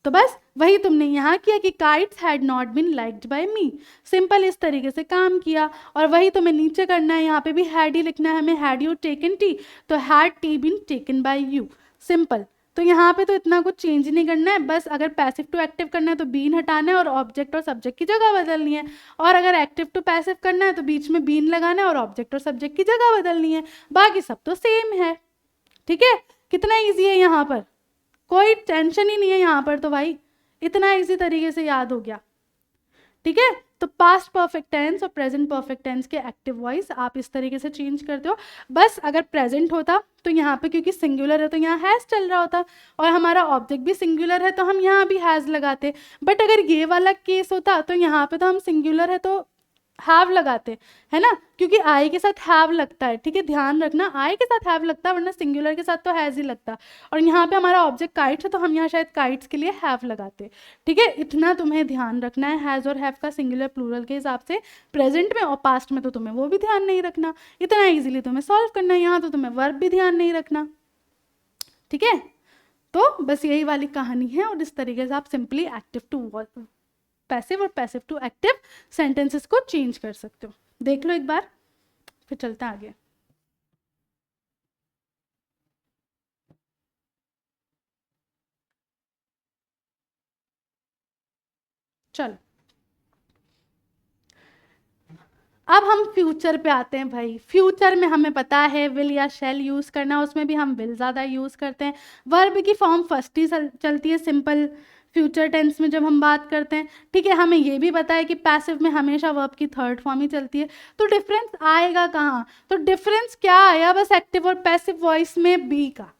तो बस वही तुमने यहाँ किया कि kites had not been liked by me. Simple, इस तरीके से काम किया। और वही तुम्हें नीचे करना है, यहाँ पे भी हैड ही लिखना है हमें, हैड यू टेकन टी, तो had tea been taken by you. Simple. तो यहाँ पे तो इतना कुछ चेंज नहीं करना है, बस अगर पैसिव टू एक्टिव करना है तो बीन हटाना है और ऑब्जेक्ट और सब्जेक्ट की जगह बदलनी है, और अगर एक्टिव टू पैसिव करना है तो बीच में बीन लगाना है और ऑब्जेक्ट और सब्जेक्ट की जगह बदलनी है। बाकी सब तो सेम है। ठीक है, कितना ईजी है यहाँ पर, कोई टेंशन ही नहीं है यहाँ पर, तो भाई इतना इजी तरीके से याद हो गया। ठीक है, तो पास्ट परफेक्ट टेंस और प्रेजेंट परफेक्ट टेंस के एक्टिव वॉइस आप इस तरीके से चेंज करते हो। बस अगर प्रेजेंट होता तो यहाँ पे क्योंकि सिंगुलर है तो यहाँ हैज़ चल रहा होता, और हमारा ऑब्जेक्ट भी सिंगुलर है तो हम यहाँ भी हैज़ लगाते। बट अगर ये वाला केस होता तो यहाँ पे तो हम सिंगुलर है तो हैव लगाते, है ना, क्योंकि आई के साथ हैव लगता है। ठीक है, ध्यान रखना, आई के साथ हैव लगता है, वरना सिंगुलर के साथ तो हैज ही लगता। और यहाँ पे हमारा ऑब्जेक्ट काइट्स है तो हम यहाँ शायद काइट्स के लिए हैव लगाते। ठीक है, इतना तुम्हें ध्यान रखना है, हैज और हैव का सिंगुलर प्लूरल के हिसाब से प्रेजेंट में, और पास्ट में तो तुम्हें वो भी ध्यान नहीं रखना। इतना ईजिली तुम्हें सॉल्व करना है, यहाँ तो तुम्हें वर्ब भी ध्यान नहीं रखना। ठीक है, तो बस यही वाली कहानी है, और इस तरीके से आप सिंपली एक्टिव टू पैसिव और पैसिव टू एक्टिव सेंटेंसेस को चेंज कर सकते हो। देख लो एक बार, फिर चलते हैं आगे। चलो अब हम फ्यूचर पे आते हैं भाई। फ्यूचर में हमें पता है विल या शैल यूज़ करना, उसमें भी हम विल ज़्यादा यूज़ करते हैं। वर्ब की फॉर्म फर्स्ट ही चलती है सिंपल फ्यूचर टेंस में जब हम बात करते हैं, ठीक है। हमें ये भी पता है कि पैसिव में हमेशा वर्ब की थर्ड फॉर्म ही चलती है। तो डिफरेंस आएगा कहाँ? तो डिफरेंस क्या आया? बस एक्टिव और पैसिव वॉइस में बी का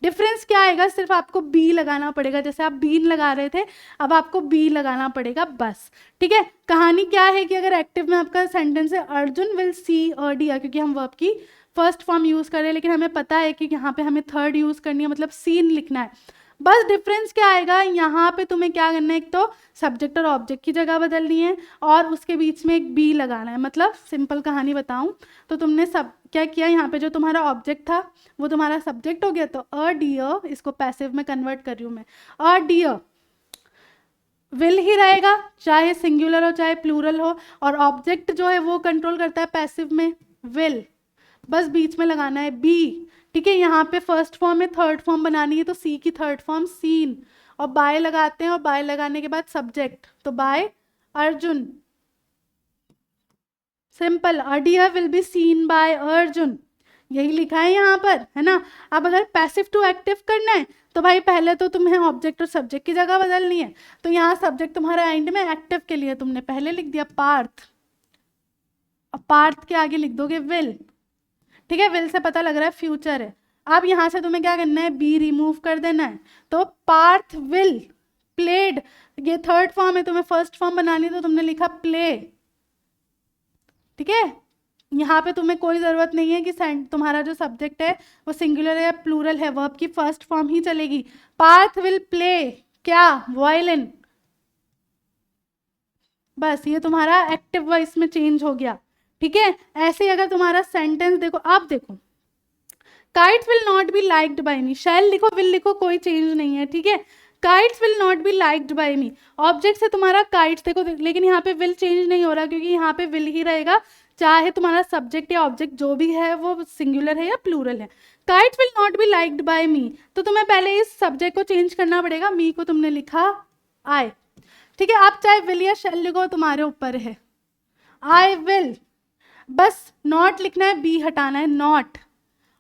डिफरेंस क्या आएगा? सिर्फ आपको बी लगाना पड़ेगा। जैसे आप बीन लगा रहे थे, अब आपको बी लगाना पड़ेगा बस, ठीक है। कहानी क्या है कि अगर एक्टिव में आपका सेंटेंस है Arjun will see a deer, क्योंकि हम वर्ब की फर्स्ट फॉर्म यूज कर रहे हैं, लेकिन हमें पता है कि यहाँ पे हमें थर्ड यूज करनी है, मतलब सीन लिखना है। बस डिफरेंस क्या आएगा? यहाँ पे तुम्हें क्या करना है, एक तो सब्जेक्ट और ऑब्जेक्ट की जगह बदलनी है और उसके बीच में एक बी लगाना है। मतलब सिंपल कहानी बताऊं तो तुमने सब क्या किया, यहाँ पे जो तुम्हारा ऑब्जेक्ट था वो तुम्हारा सब्जेक्ट हो गया, तो अ डियर, इसको पैसिव में कन्वर्ट कर रही हूँ मैं, अ डियर विल ही रहेगा, चाहे सिंगुलर हो चाहे प्लूरल हो, और ऑब्जेक्ट जो है वो कंट्रोल करता है पैसिव में विल। बस बीच में लगाना है बी, ठीक है। यहाँ पे फर्स्ट फॉर्म में थर्ड फॉर्म बनानी है, तो सी की थर्ड फॉर्म सीन, और बाय लगाते हैं, और बाय लगाने के बाद सब्जेक्ट, तो by Arjun. Simple, a deer will be seen by Arjun, यही लिखा है यहाँ पर, है ना। अब अगर पैसिव टू एक्टिव करना है तो भाई पहले तो तुम्हें ऑब्जेक्ट और सब्जेक्ट की जगह बदलनी है। तो यहाँ सब्जेक्ट तुम्हारा एंड में, एक्टिव के लिए तुमने पहले लिख दिया पार्थ, और पार्थ के आगे लिख दोगे विल, ठीक है। विल से पता लग रहा है फ्यूचर है। अब यहाँ से तुम्हें क्या करना है, बी रिमूव कर देना है, तो पार्थ विल प्लेड, ये थर्ड फॉर्म है, तुम्हें फर्स्ट फॉर्म बनानी है, तो तुमने लिखा प्ले, ठीक है। यहाँ पे तुम्हें कोई ज़रूरत नहीं है कि तुम्हारा जो सब्जेक्ट है वो सिंगुलर है या प्लूरल है, वर्ब की फर्स्ट फॉर्म ही चलेगी। पार्थ विल प्ले क्या, वायलिन। बस ये तुम्हारा एक्टिव वॉइस में चेंज हो गया, ठीक है। ऐसे ही अगर तुम्हारा सेंटेंस देखो, आप देखो, kites will not be liked by me, shall लिखो विल लिखो कोई चेंज नहीं है, ठीक है। Kites will not be liked by me, object से तुम्हारा काइट्स देखो, लेकिन यहाँ पे विल चेंज नहीं हो रहा, क्योंकि यहाँ पे विल ही रहेगा, चाहे तुम्हारा सब्जेक्ट या ऑब्जेक्ट जो भी है वो सिंगुलर है या प्लूरल है। Kites will not be liked by me, तो तुम्हें पहले इस सब्जेक्ट को चेंज करना पड़ेगा, मी को तुमने लिखा आई, ठीक है। आप चाहे विल या शैल लिखो, तुम्हारे ऊपर है। आई विल, बस नॉट लिखना है, बी हटाना है, नॉट।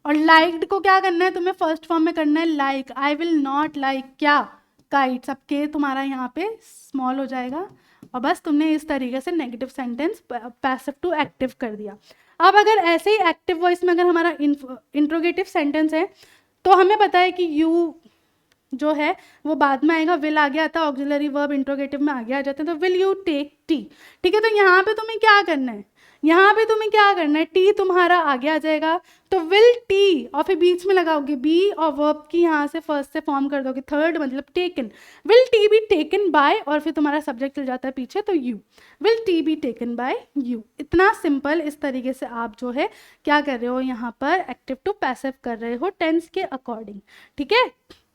और लाइक्ड को क्या करना है तुम्हें, फर्स्ट फॉर्म में करना है like, I will not like क्या, काइट्स। अब के तुम्हारा यहाँ पे स्मॉल हो जाएगा, और बस तुमने इस तरीके से negative sentence passive to active कर दिया। अब अगर ऐसे ही एक्टिव वॉइस में अगर हमारा इंट्रोगेटिव सेंटेंस है, तो हमें पता है कि यू जो है वो बाद में आएगा, विल आगे आता है, ऑक्सिलरी वर्ब इंट्रोगेटिव में आगे आ जाते हैं, तो विल यू टेक टी, ठीक है। तो यहाँ पे तुम्हें क्या करना है, यहाँ पे तुम्हें क्या करना है, टी तुम्हारा आगे आ जाएगा, तो विल टी, और फिर बीच में लगाओगे बी, और वर्ब की यहाँ से फर्स्ट से फॉर्म कर दोगे थर्ड, मतलब taken, will T be taken by, और फिर तुम्हारा सब्जेक्ट चल जाता है पीछे, तो you, will T be taken by you. इतना सिंपल, इस तरीके से आप जो है क्या कर रहे हो, यहाँ पर एक्टिव टू पैसिव कर रहे हो टेंस के अकॉर्डिंग, ठीक है।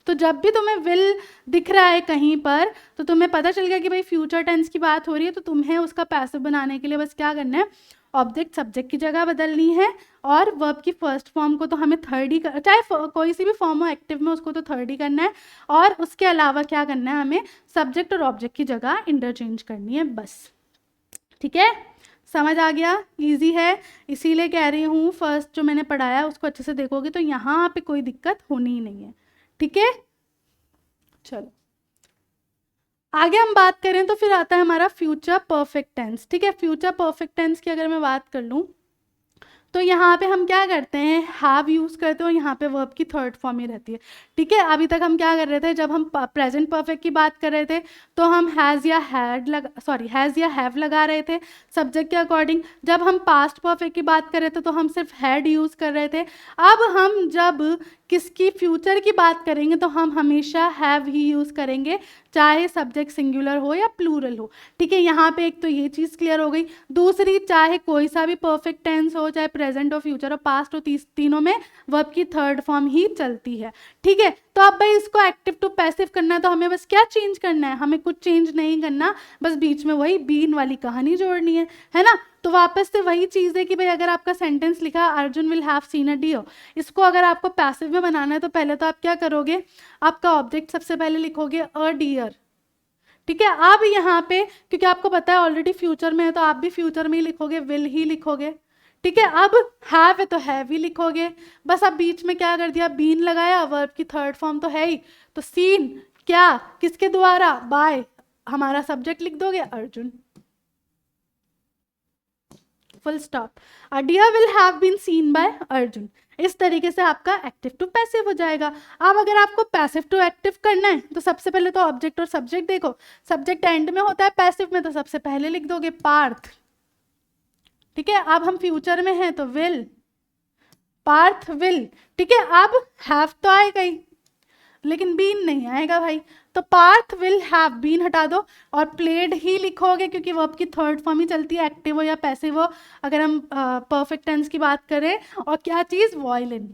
तो जब भी तुम्हें विल दिख रहा है कहीं पर, तो तुम्हें पता चल गया कि भाई फ्यूचर टेंस की बात हो रही है, तो तुम्हें उसका पैसिव बनाने के लिए बस क्या करना है, ऑब्जेक्ट सब्जेक्ट की जगह बदलनी है, और वर्ब की फर्स्ट फॉर्म को तो हमें थर्ड ही चाहे कोई सी भी फॉर्म हो एक्टिव में, उसको तो थर्ड ही करना है, और उसके अलावा क्या करना है, हमें सब्जेक्ट और ऑब्जेक्ट की जगह इंटरचेंज करनी है बस, ठीक है। समझ आ गया, इजी है, इसीलिए कह रही हूँ फर्स्ट जो मैंने पढ़ाया उसको अच्छे से देखोगे तो यहाँ पे कोई दिक्कत होनी ही नहीं है, ठीक है। चलो आगे हम बात करें तो फिर आता है हमारा फ्यूचर परफेक्ट टेंस, ठीक है। फ्यूचर परफेक्ट टेंस की अगर मैं बात कर लूँ तो यहाँ पे हम क्या करते हैं, हैव यूज़ करते हो, यहाँ पे वर्ब की थर्ड फॉर्म ही रहती है, ठीक है। अभी तक हम क्या कर रहे थे, जब हम प्रेजेंट परफेक्ट की बात कर रहे थे तो हम हैज़ या हैज़ या हैव लगा रहे थे सब्जेक्ट के अकॉर्डिंग। जब हम पास्ट परफेक्ट की बात कर रहे थे तो हम सिर्फ हैड यूज़ कर रहे थे। अब हम जब किसकी, फ्यूचर की बात करेंगे तो हम हमेशा हैव ही यूज़ करेंगे, चाहे सब्जेक्ट सिंगुलर हो या प्लूरल हो। ठीक है, यहाँ पे एक तो ये चीज़ क्लियर हो गई। दूसरी, चाहे कोई सा भी परफेक्ट टेंस हो, चाहे प्रेजेंट हो, फ्यूचर हो, पास्ट हो, तीनों में वर्ब की थर्ड फॉर्म ही चलती है। ठीक है, तो अब भाई इसको एक्टिव टू पैसिव करना है तो हमें बस क्या चेंज करना है, हमें कुछ चेंज नहीं करना, बस बीच में वही बीन वाली कहानी जोड़नी है ना। तो वापस से वही चीज़ है कि भाई अगर आपका सेंटेंस लिखा Arjun will have seen a deer, इसको अगर आपको पैसिव में बनाना है तो पहले तो आप क्या करोगे, आपका ऑब्जेक्ट सबसे पहले लिखोगे अ डियर। ठीक है, अब यहाँ पे क्योंकि आपको पता है ऑलरेडी फ्यूचर में है तो आप भी फ्यूचर में ही लिखोगे, विल ही लिखोगे। ठीक है, अब हैव है तो हैव ही लिखोगे। बस अब बीच में क्या कर दिया, बीन लगाया, वर्ब की थर्ड फॉर्म तो है ही, तो सीन क्या, किसके द्वारा, बाय, हमारा सब्जेक्ट लिख दोगे Arjun, full stop. A deer will have been seen by Arjun. इस तरीके से आपका एक्टिव टू पैसिव हो जाएगा। अब अगर आपको पैसिव टू एक्टिव करना है तो सबसे पहले तो ऑब्जेक्ट और सब्जेक्ट देखो, सब्जेक्ट एंड में होता है पैसिव में, तो सबसे पहले लिख दोगे पार्थ। ठीक है, अब हम फ्यूचर में हैं तो विल, पार्थ विल। ठीक है, अब हैव तो आएगा ही लेकिन बीन नहीं आएगा भाई, तो पार्थ विल हैव बीन हटा दो और प्लेड ही लिखोगे क्योंकि वर्ब की थर्ड फॉर्म ही चलती है, एक्टिव हो या पैसिव हो, अगर हम परफेक्ट टेंस की बात करें। और क्या चीज, वॉयलिन।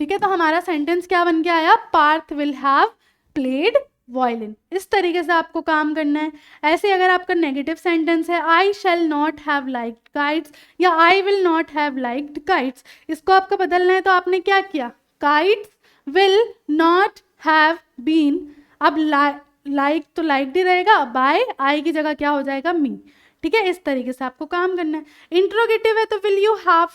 ठीक है, तो हमारा सेंटेंस क्या बन के आया, Parth will have played violin. इस तरीके से आपको काम करना है। ऐसे अगर आपका नेगेटिव सेंटेंस है, I shall not have liked kites या I will not have liked kites, इसको आपको बदलना है तो आपने क्या किया, kites will not have been, अब लाइक तो लाइक्ड ही रहेगा, बाय आई की जगह क्या हो जाएगा, मी। ठीक है, इस तरीके से आपको काम करना है। इंट्रोगेटिव है तो will you have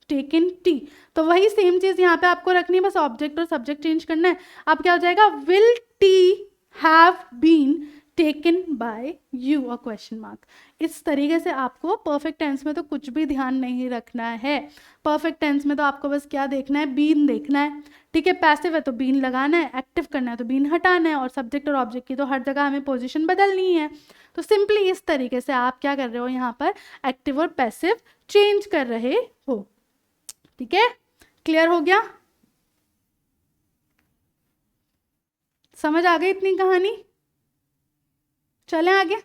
taken tea, तो वही सेम चीज यहाँ पे आपको रखनी है, बस ऑब्जेक्ट और सब्जेक्ट चेंज करना है। अब क्या हो जाएगा, will tea have been taken by you, a question mark. इस तरीके से आपको परफेक्ट टेंस में तो कुछ भी ध्यान नहीं रखना है। परफेक्ट टेंस में तो आपको बस क्या देखना है, बीन देखना है। ठीक है, पैसिव है तो बीन लगाना है, एक्टिव करना है तो बीन हटाना है, और सब्जेक्ट और ऑब्जेक्ट की तो हर जगह हमें पोजीशन बदलनी है। तो सिंपली इस तरीके से आप क्या कर रहे हो, यहाँ पर एक्टिव और पैसिव चेंज कर रहे हो। ठीक है, क्लियर हो गया, समझ आ गई इतनी कहानी, चलें आगे।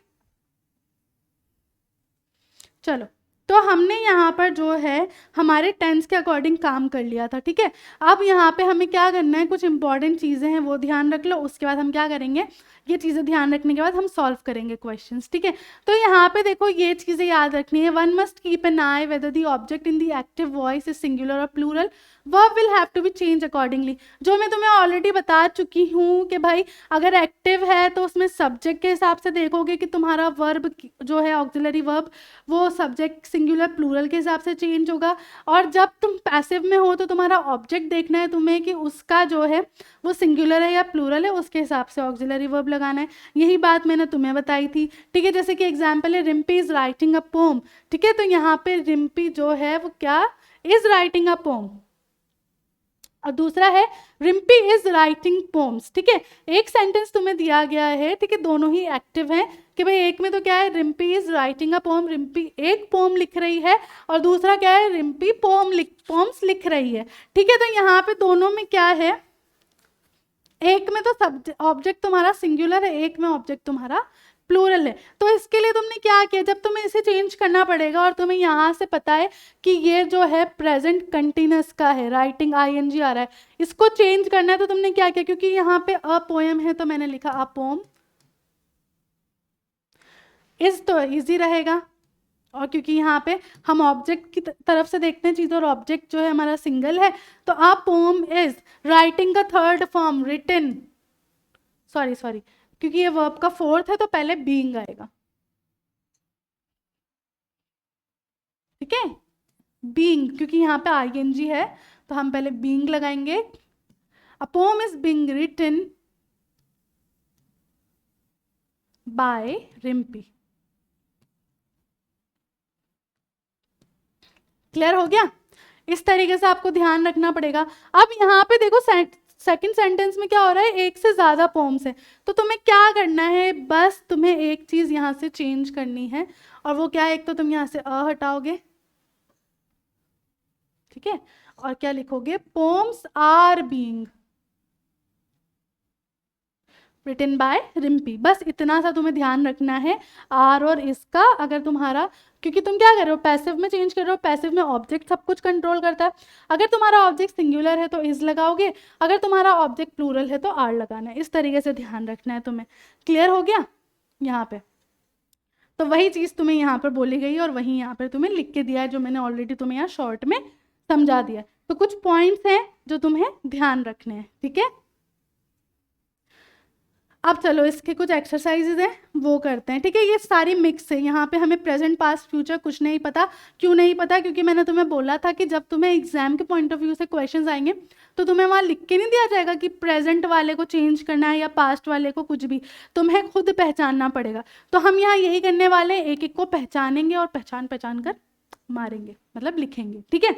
चलो, तो हमने यहाँ पर जो है हमारे टेंस के अकॉर्डिंग काम कर लिया था। ठीक है, अब यहाँ पे हमें क्या करना है, कुछ इंपॉर्टेंट चीज़ें हैं वो ध्यान रख लो, उसके बाद हम क्या करेंगे, ये चीज़ें ध्यान रखने के बाद हम सॉल्व करेंगे क्वेश्चंस। ठीक है, तो यहाँ पे देखो ये चीज़ें याद रखनी है। One must keep an eye whether the object in the active voice is singular और plural, verb will have to be change accordingly. जो मैं तुम्हें ऑलरेडी बता चुकी हूँ कि भाई अगर एक्टिव है तो उसमें सब्जेक्ट के हिसाब से देखोगे कि तुम्हारा वर्ब जो है ऑक्सिलरी वर्ब वो सब्जेक्ट सिंगुलर प्लूरल के हिसाब से चेंज होगा, और जब तुम पैसिव में हो तो तुम्हारा ऑब्जेक्ट देखना है तुम्हें कि उसका जो है वो सिंगुलर है या प्लूरल है, उसके हिसाब से ऑक्सिलरी वर्ब लगाना है। यही बात मैंने तुम्हें बताई थी। ठीक है, जैसे कि एग्जाम्पल है Rimpy is writing a poem. ठीक है, तो यहाँ पे रिम्पी जो है वो क्या, इज राइटिंग अ पोम, और दूसरा है रिम्पी इज राइटिंग पोम्स। ठीक है, एक सेंटेंस तुम्हें दिया गया है, ठीक है, दोनों ही एक्टिव हैं कि भाई एक में तो क्या है, Rimpy is writing a poem, Rimpy एक पोम लिख रही है, और दूसरा क्या है, रिम्पी पोम्स लिख रही है। ठीक है, तो यहाँ पे दोनों में क्या है, एक में तो ऑब्जेक्ट तुम्हारा सिंगुलर है, एक में ऑब्जेक्ट तुम्हारा प्लूरल है। तो इसके लिए तुमने क्या किया, जब तुम्हें इसे चेंज करना पड़ेगा और तुम्हें यहाँ से पता है कि ये जो है प्रेजेंट कंटिन्यूअस का है, राइटिंग आईएनजी आ रहा है, इसको चेंज करना है, तो तुमने क्या किया, क्योंकि यहाँ पे अ पोएम है तो मैंने लिखा अ पोम, इज तो इजी रहेगा, और क्योंकि यहाँ पे हम ऑब्जेक्ट की तरफ से देखते हैं चीज़ और ऑब्जेक्ट जो है हमारा सिंगल है, तो अ पोम इज राइटिंग का थर्ड फॉर्म रिटन, सॉरी क्योंकि ये वर्ब का फोर्थ है तो पहले बीइंग आएगा। ठीक है, बीइंग, क्योंकि यहाँ पे आईएनजी है तो हम पहले बीइंग लगाएंगे। A poem is being written by Rimpi. Clear हो गया, इस तरीके से आपको ध्यान रखना पड़ेगा। अब यहाँ पे देखो सेकंड सेंटेंस में क्या हो रहा है, एक से ज्यादा पोम्स है, तो तुम्हें क्या करना है, बस तुम्हें एक चीज यहाँ से चेंज करनी है, और वो क्या है, एक तो तुम यहाँ से अ हटाओगे, ठीक है। और क्या लिखोगे, poems are being written by Rimpi. बस इतना सा तुम्हें ध्यान रखना है, आर और इसका। अगर तुम्हारा, क्योंकि तुम क्या कर रहे हो, पैसिव में चेंज कर रहे हो, पैसिव में ऑब्जेक्ट सब कुछ कंट्रोल करता है। अगर तुम्हारा ऑब्जेक्ट सिंगुलर है तो इज लगाओगे, अगर तुम्हारा ऑब्जेक्ट प्लूरल है तो आर लगाना है। इस तरीके से ध्यान रखना है तुम्हें। क्लियर हो गया यहाँ पे? तो वही चीज़ तुम्हें यहाँ पर बोली गई और वही यहाँ पर तुम्हें लिख के दिया है, जो मैंने ऑलरेडी तुम्हें यहाँ शॉर्ट में समझा दिया है। तो कुछ पॉइंट्स हैं जो तुम्हें ध्यान रखने हैं, ठीक है। अब चलो इसके कुछ एक्सरसाइजेज हैं वो करते हैं, ठीक है। ये सारी मिक्स है, यहाँ पे हमें प्रेजेंट पास्ट फ्यूचर कुछ नहीं पता। क्यों नहीं पता? क्योंकि मैंने तुम्हें बोला था कि जब तुम्हें एग्जाम के पॉइंट ऑफ व्यू से क्वेश्चंस आएंगे तो तुम्हें वहाँ लिख के नहीं दिया जाएगा कि प्रेजेंट वाले को चेंज करना है या पास्ट वाले को, कुछ भी तुम्हें खुद पहचानना पड़ेगा। तो हम यहाँ यही करने वाले, एक एक को पहचानेंगे और पहचान पहचान कर मारेंगे, मतलब लिखेंगे, ठीक है।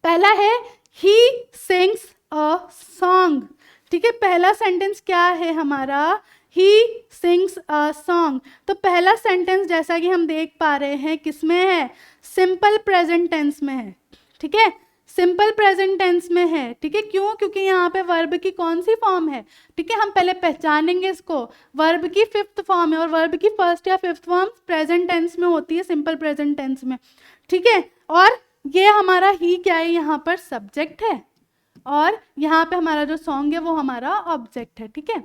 पहला है ही सिंग्स अ सॉन्ग, ठीक है। पहला सेंटेंस क्या है हमारा, ही सिंग्स अ सॉन्ग। तो पहला सेंटेंस जैसा कि हम देख पा रहे हैं किसमें है, सिंपल प्रेजेंट टेंस में है, ठीक है। सिंपल प्रेजेंट टेंस में है, ठीक है। क्यों? क्योंकि यहाँ पे वर्ब की कौन सी फॉर्म है, ठीक है। हम पहले पहचानेंगे इसको, वर्ब की फिफ्थ फॉर्म है और वर्ब की फर्स्ट या फिफ्थ फॉर्म प्रेजेंट टेंस में होती है, सिंपल प्रेजेंट टेंस में, ठीक है। और ये हमारा ही क्या है, यहाँ पर सब्जेक्ट है और यहाँ पे हमारा जो सॉन्ग है वो हमारा ऑब्जेक्ट है, ठीक है।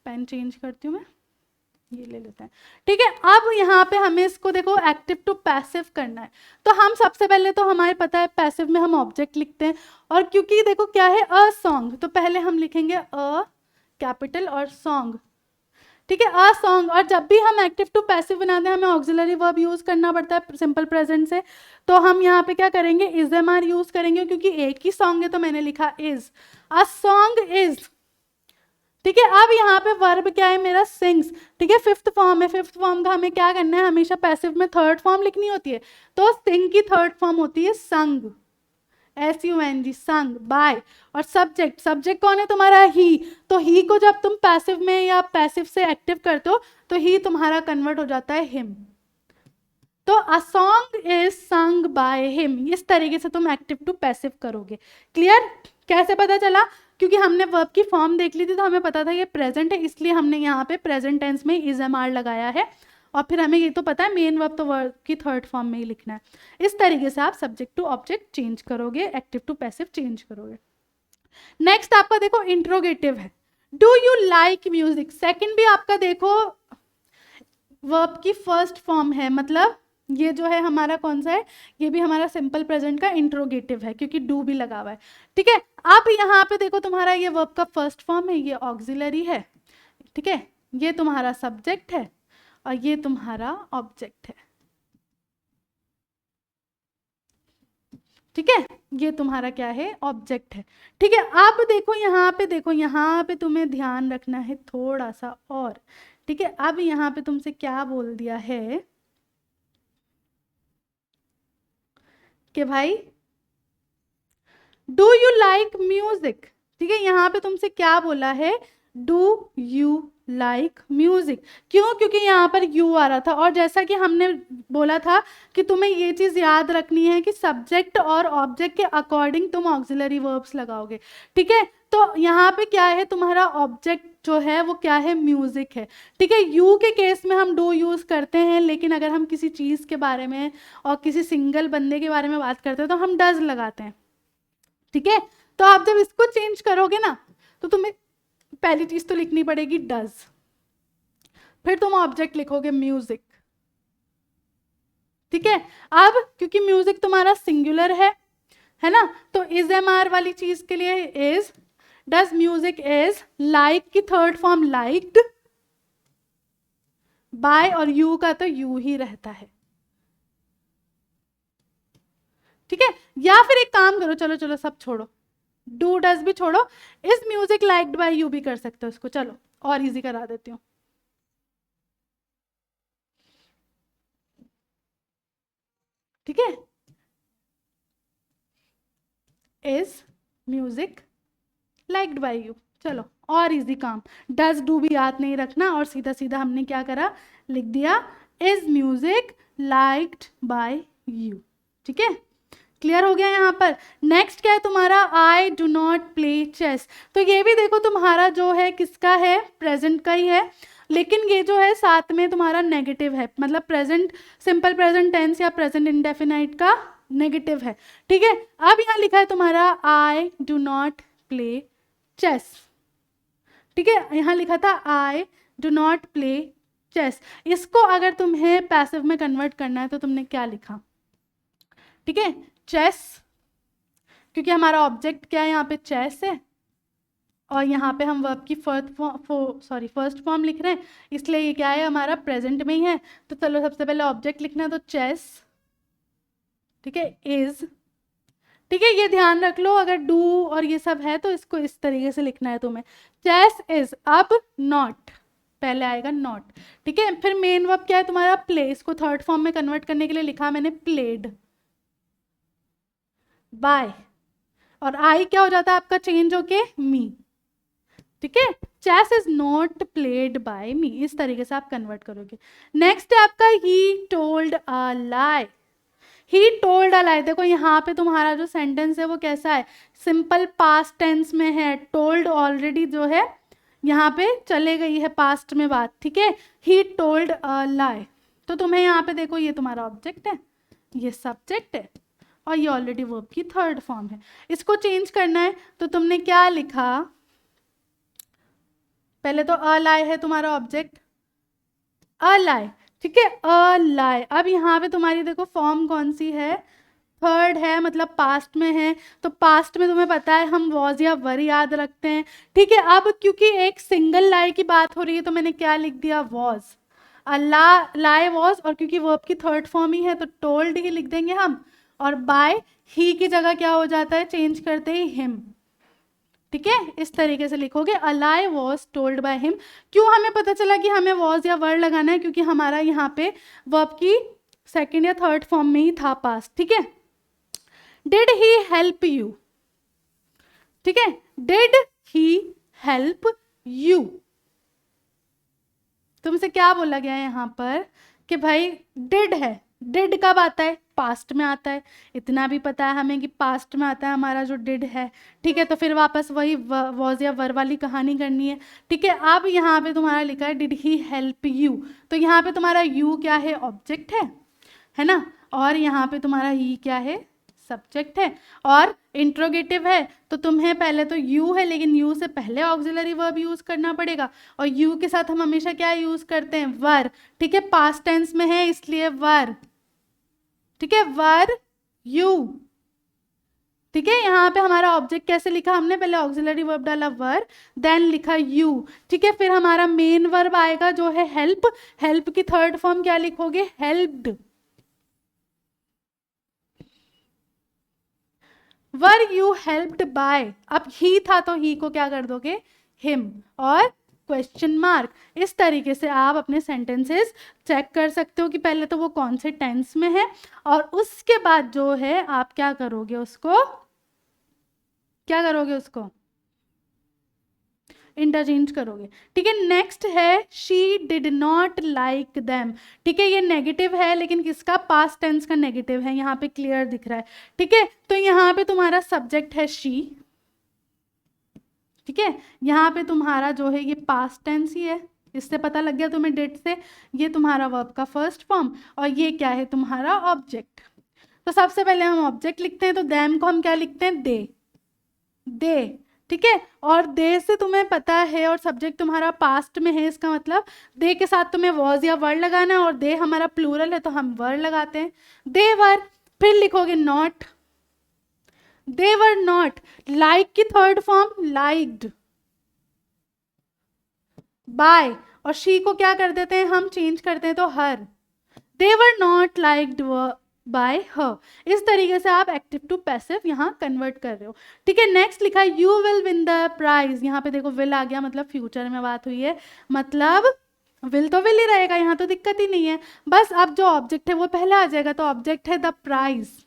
पेन चेंज करती हूँ मैं, ये ले लेते हैं, ठीक है। अब यहाँ पे हमें इसको देखो एक्टिव टू पैसिव करना है। तो हम सबसे पहले तो हमारे पता है पैसिव में हम ऑब्जेक्ट लिखते हैं, और क्योंकि देखो क्या है अ सॉन्ग, तो पहले हम लिखेंगे अ कैपिटल और सॉन्ग, ठीक है, अ सॉन्ग। और जब भी हम एक्टिव टू पैसिव बनाते हैं हमें ऑक्सिलरी वर्ब यूज करना पड़ता है सिंपल प्रेजेंट से। तो हम यहाँ पे क्या करेंगे, इज एम आर यूज करेंगे, क्योंकि एक ही सॉन्ग है तो मैंने लिखा इज, अ सॉन्ग इज, ठीक है। अब यहाँ पे वर्ब क्या है मेरा, सिंग्स, ठीक है। फिफ्थ फॉर्म है, फिफ्थ फॉर्म का हमें क्या करना है, हमेशा पैसिव में थर्ड फॉर्म लिखनी होती है। तो सिंग की थर्ड फॉर्म होती है संग, SUNG, संग बाय। और सब्जेक्ट, सब्जेक्ट कौन है तुम्हारा, ही। तो ही को जब तुम पैसिव में या पैसिव से एक्टिव करते हो तो ही तुम्हारा कन्वर्ट हो जाता है हिम। तो a song is sung by him, इस तरीके से तुम एक्टिव टू पैसिव करोगे। क्लियर? कैसे पता चला? क्योंकि हमने वर्ब की फॉर्म देख ली थी तो हमें पता था ये प्रेजेंट है, इसलिए हमने यहाँ पे प्रेजेंट टेंस में इज एम आर लगाया है। और फिर हमें ये तो पता है मेन वर्ब तो वर्ब की थर्ड फॉर्म में ही लिखना है। इस तरीके से आप सब्जेक्ट टू ऑब्जेक्ट चेंज करोगे, एक्टिव टू पैसिव चेंज करोगे। नेक्स्ट आपका देखो इंट्रोगेटिव है, do you like music. Second भी आपका देखो वर्ब की फर्स्ट फॉर्म है, मतलब ये जो है हमारा कौन सा है, ये भी हमारा सिंपल प्रेजेंट का इंट्रोगेटिव है क्योंकि डू भी लगा हुआ है, ठीक है। अब यहाँ पे देखो तुम्हारा ये वर्ब का फर्स्ट फॉर्म है, ये ऑक्सिलरी है, ठीक है। ये तुम्हारा सब्जेक्ट है और ये तुम्हारा ऑब्जेक्ट है, ठीक है। ये तुम्हारा क्या है, ऑब्जेक्ट है, ठीक है। अब देखो यहाँ पे तुम्हें ध्यान रखना है थोड़ा सा और, ठीक है। अब यहाँ पे तुमसे क्या बोल दिया है कि भाई डू यू लाइक म्यूजिक, ठीक है। यहाँ पे तुमसे क्या बोला है, डू यू लाइक म्यूजिक। क्यों? क्योंकि यहाँ पर यू आ रहा था, और जैसा कि हमने बोला था कि तुम्हें ये चीज याद रखनी है कि सब्जेक्ट और ऑब्जेक्ट के अकॉर्डिंग तुम ऑक्सिलरी वर्ब्स लगाओगे, ठीक है। तो यहाँ पे क्या है, तुम्हारा ऑब्जेक्ट जो है वो क्या है, म्यूजिक है, ठीक है। यू के केस में हम डू यूज करते हैं, लेकिन अगर हम किसी चीज के बारे में और किसी सिंगल बंदे के बारे में बात करते हैं तो हम डज लगाते हैं, ठीक है। तो आप जब इसको चेंज करोगे ना तो तुम्हें पहली चीज तो लिखनी पड़ेगी डज, फिर तुम ऑब्जेक्ट लिखोगे म्यूजिक, ठीक है। अब क्योंकि म्यूजिक तुम्हारा सिंगुलर है ना, तो इज एम आर वाली चीज के लिए is, does music is, like की थर्ड फॉर्म लाइक्ड, बाय और यू का तो यू ही रहता है, ठीक है। या फिर एक काम करो, चलो चलो सब छोड़ो, डू डज भी छोड़ो, is music liked by you भी कर सकते हो इसको, चलो और इजी करा देती हूँ, ठीक है। Is music liked by you, चलो और इजी काम। डज डू भी याद नहीं रखना और सीधा सीधा हमने क्या करा, लिख दिया is music liked by you, ठीक है। क्लियर हो गया यहाँ पर। नेक्स्ट क्या है तुम्हारा, I do not play chess. तो ये भी देखो तुम्हारा जो है किसका है, प्रेजेंट का ही है, लेकिन ये जो है साथ में तुम्हारा नेगेटिव है, मतलब प्रेजेंट सिंपल प्रेजेंट टेंस या प्रेजेंट इंडेफिनाइट का नेगेटिव है। ठीक है, अब यहाँ लिखा है तुम्हारा I do not play chess. ठीक है, यहाँ लिखा था I do not play chess. इसको अगर तुम्हें पैसिव में कन्वर्ट करना है तो तुमने क्या लिखा, ठीक है, चेस, क्योंकि हमारा ऑब्जेक्ट क्या है यहाँ पे, चेस है, और यहाँ पे हम वर्ब की फर्स्ट फॉर्म लिख रहे हैं, इसलिए ये क्या है, हमारा प्रेजेंट में ही है। तो चलो सबसे पहले ऑब्जेक्ट लिखना है, तो चेस, ठीक है, इज। ठीक है, ये ध्यान रख लो, अगर डू और ये सब है तो इसको इस तरीके से लिखना है तुम्हें, चेस इज। अब नॉट पहले आएगा, नॉट। ठीक है, फिर मेन वर्ब क्या है तुम्हारा, प्ले। इसको थर्ड फॉर्म में कन्वर्ट करने के लिए लिखा मैंने प्लेड बाय, और आई क्या हो जाता है आपका, चेंज होके मी। ठीक है, chess is not played by me, इस तरीके से आप कन्वर्ट करोगे। नेक्स्ट है आपका he told a lie. He told अ लाई, देखो यहाँ पे तुम्हारा जो सेंटेंस है वो कैसा है, सिंपल पास्ट टेंस में है। टोल्ड ऑलरेडी जो है यहाँ पे चले गई है पास्ट में बात। ठीक है, ही टोल्ड अ लाई, तो तुम्हें यहाँ पे देखो ये तुम्हारा ऑब्जेक्ट है, ये सब्जेक्ट है, और ये ऑलरेडी वर्ब की थर्ड फॉर्म है। इसको चेंज करना है तो तुमने क्या लिखा, पहले तो अ लाई है तुम्हारा ऑब्जेक्ट, अ लाई। ठीक है, अ लाई। अब यहाँ पे तुम्हारी देखो फॉर्म कौन सी है, थर्ड है, मतलब पास्ट में है। तो पास्ट में तुम्हें पता है हम वॉज या वर याद रखते हैं। ठीक है, अब क्योंकि एक सिंगल लाई की बात हो रही है तो मैंने क्या लिख दिया, वॉज। लाई वॉज, और क्योंकि वर्ब की थर्ड फॉर्म ही है तो टोल्ड ही लिख देंगे हम, और बाय ही की जगह क्या हो जाता है, चेंज करते ही हिम। ठीक है, इस तरीके से लिखोगे, अ लाई वॉज टोल्ड बाय हिम। क्यों हमें पता चला कि हमें वॉज या वर लगाना है, क्योंकि हमारा यहाँ पे वर्ब की सेकेंड या थर्ड फॉर्म में ही था पास्ट। ठीक है, डिड ही हेल्प यू। ठीक है, डिड ही हेल्प यू, तुमसे क्या बोला गया है यहाँ पर कि भाई डिड है, डिड कब आता है, पास्ट में आता है। इतना भी पता है हमें कि पास्ट में आता है हमारा जो डिड है। ठीक है, तो फिर वापस वही वॉज या वर वाली कहानी करनी है। ठीक है, अब यहाँ पे तुम्हारा लिखा है डिड ही हेल्प यू, तो यहाँ पे तुम्हारा यू क्या है, ऑब्जेक्ट है ना, और यहाँ पे तुम्हारा ही क्या है, सब्जेक्ट है, और इंट्रोगेटिव है। तो तुम्हें पहले तो यू है, लेकिन यू से पहले ऑक्सिलरी वर्ब यूज करना पड़ेगा, और यू के साथ हम हमेशा क्या यूज करते हैं, वर। ठीक है, पास्ट टेंस में है इसलिए वर। ठीक है, वर यू। ठीक है, यहाँ पे हमारा ऑब्जेक्ट कैसे लिखा हमने, पहले ऑक्सिलरी वर्ब डाला वर, देन लिखा यू। ठीक है, फिर हमारा मेन वर्ब आएगा जो है हेल्प। हेल्प की थर्ड फॉर्म क्या लिखोगे, helped. Were you helped bye, अब ही था तो ही को क्या कर दोगे, हिम, और क्वेश्चन मार्क। इस तरीके से आप अपने सेंटेंसेस चेक कर सकते हो कि पहले तो वो कौन से टेंस में है, और उसके बाद जो है आप क्या करोगे, उसको क्या करोगे, उसको इंटरचेंज करोगे। ठीक है, नेक्स्ट है she did not like them. ठीक है, ये नेगेटिव है, लेकिन किसका, पास्ट टेंस का नेगेटिव है, यहाँ पे क्लियर दिख रहा है। ठीक है, तो यहाँ पे तुम्हारा सब्जेक्ट है शी। ठीक है, यहाँ पे तुम्हारा जो है ये पास्ट टेंस ही है, इससे पता लग गया तुम्हें डेट से, ये तुम्हारा वर्ब का फर्स्ट फॉर्म, और ये क्या है तुम्हारा ऑब्जेक्ट। तो सबसे पहले हम ऑब्जेक्ट लिखते हैं, तो देम को हम क्या लिखते हैं, दे। ठीक है, और दे से तुम्हें पता है, और सब्जेक्ट तुम्हारा पास्ट में है, इसका मतलब दे के साथ तुम्हें वॉज या वर्ड लगाना है, और दे हमारा प्लूरल है तो हम वर्ड लगाते हैं, दे वर। फिर लिखोगे not, they were not. Like की थर्ड फॉर्म लाइक्ड बाय, और शी को क्या कर देते हैं हम, चेंज करते हैं तो her, they were not liked by her. इस तरीके से आप एक्टिव टू पैसिव यहाँ कन्वर्ट कर रहे हो। ठीक है, नेक्स्ट लिखा है you will win the prize. यहाँ पे देखो विल आ गया, मतलब फ्यूचर में बात हुई है, मतलब विल तो विल ही रहेगा, यहाँ तो दिक्कत ही नहीं है। बस अब जो ऑब्जेक्ट है वो पहले आ जाएगा, तो ऑब्जेक्ट है the prize.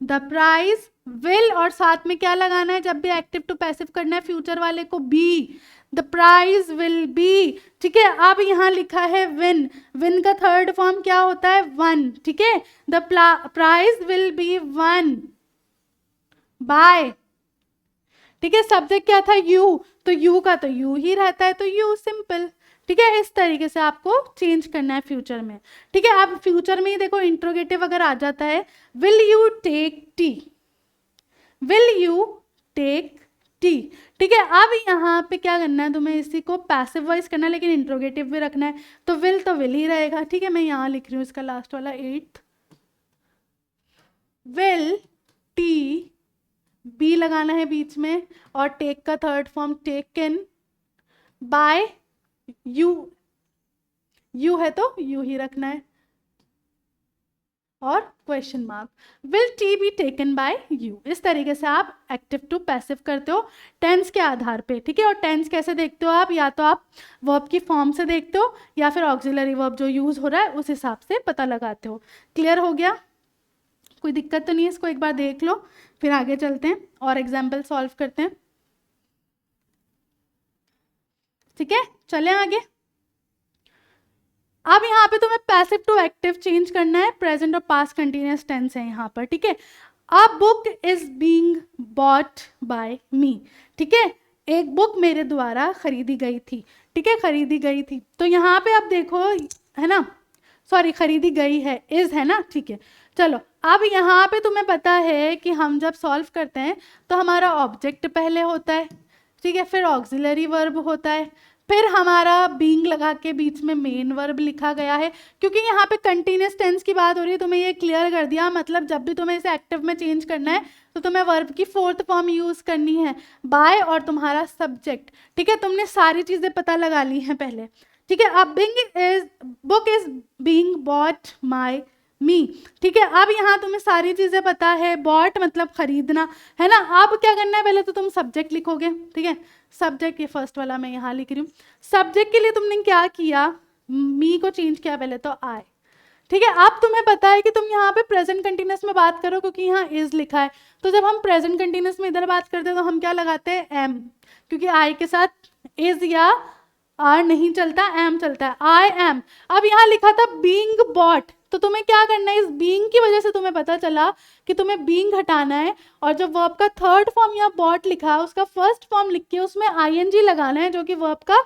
The prize will, और साथ में क्या लगाना है जब भी एक्टिव टू पैसिव करना है फ्यूचर वाले को? Be, the prize will be. ठीक है, अब यहाँ लिखा है विन, विन का थर्ड फॉर्म क्या होता है? वन। ठीक है, the prize will be won by. ठीक है, सब्जेक्ट क्या था? यू, तो यू का तो यू ही रहता है, तो यू, सिंपल। ठीक है, इस तरीके से आपको चेंज करना है फ्यूचर में। ठीक है, अब फ्यूचर में ही देखो इंट्रोगेटिव अगर आ जाता है, will you take tea, will you take tea. ठीक है, अब यहाँ पे क्या करना है तुम्हें? इसी को पैसिव वॉइस करना है, लेकिन इंट्रोगेटिव भी रखना है, तो विल ही रहेगा। ठीक है, मैं यहाँ लिख रही हूँ इसका लास्ट वाला 8th, विल टी, बी लगाना है बीच में, और टेक का third form taken by you, you है तो यू ही रखना है, और question mark, will T be taken by you. इस तरीके से आप एक्टिव टू पैसिव करते हो टेंस के आधार पे। ठीक है, और टेंस कैसे देखते हो आप? या तो आप वर्ब की फॉर्म से देखते हो, या फिर ऑक्सिलरी वर्ब जो यूज हो रहा है उस हिसाब से पता लगाते हो। क्लियर हो गया? कोई दिक्कत तो नहीं है? इसको एक बार देख लो, फिर आगे चलते हैं और एग्जाम्पल सॉल्व करते हैं। ठीक है, चलें आगे। अब यहाँ पे तुम्हें पैसिव टू एक्टिव चेंज करना है, प्रेजेंट और पास्ट कंटिन्यूअस टेंस है यहाँ पर। ठीक है, a book is being bought by me. ठीक है, एक बुक मेरे द्वारा खरीदी गई थी। ठीक है, खरीदी गई थी, तो यहाँ पे आप देखो, है ना, सॉरी खरीदी गई है, इज है ना। ठीक है, चलो अब यहाँ पे तुम्हें पता है कि हम जब सॉल्व करते हैं तो हमारा ऑब्जेक्ट पहले होता है। ठीक है, फिर ऑक्सिलरी वर्ब होता है, फिर हमारा बीइंग लगा के बीच में मेन वर्ब लिखा गया है। क्योंकि यहाँ पे कंटिन्यूअस टेंस की बात हो रही है, तुम्हें ये क्लियर कर दिया, मतलब जब भी तुम्हें इसे एक्टिव में चेंज करना है तो तुम्हें वर्ब की फोर्थ फॉर्म यूज करनी है, बाय और तुम्हारा सब्जेक्ट। ठीक है, तुमने सारी चीजें पता लगा ली हैं पहले। ठीक है, अब book is being bought my me. ठीक है, अब यहाँ तुम्हें सारी चीजें पता है, बॉट मतलब खरीदना, है ना। अब क्या करना है? पहले तो तुम सब्जेक्ट लिखोगे। ठीक है, सब्जेक्ट, ये फर्स्ट वाला मैं यहाँ लिख रही हूँ। सब्जेक्ट के लिए तुमने क्या किया? मी को चेंज किया पहले तो आई। ठीक है, अब तुम्हें पता है कि तुम यहाँ पे प्रेजेंट कंटिन्यूअस में बात करो, क्योंकि यहाँ इज लिखा है, तो जब हम प्रेजेंट कंटिन्यूअस में इधर बात करते हैं तो हम क्या लगाते हैं? एम, क्योंकि आई के साथ इज या आर नहीं चलता, एम चलता है, आई एम। अब यहाँ लिखा था बीइंग बॉट, तो तुम्हें क्या करना है? इस बीइंग की वजह से तुम्हें पता चला कि तुम्हें बीइंग हटाना है, और जब वर्ब का थर्ड फॉर्म यहाँ बॉट लिखा है उसका फर्स्ट फॉर्म लिख के उसमें आईएनजी लगाना है, जो कि वर्ब का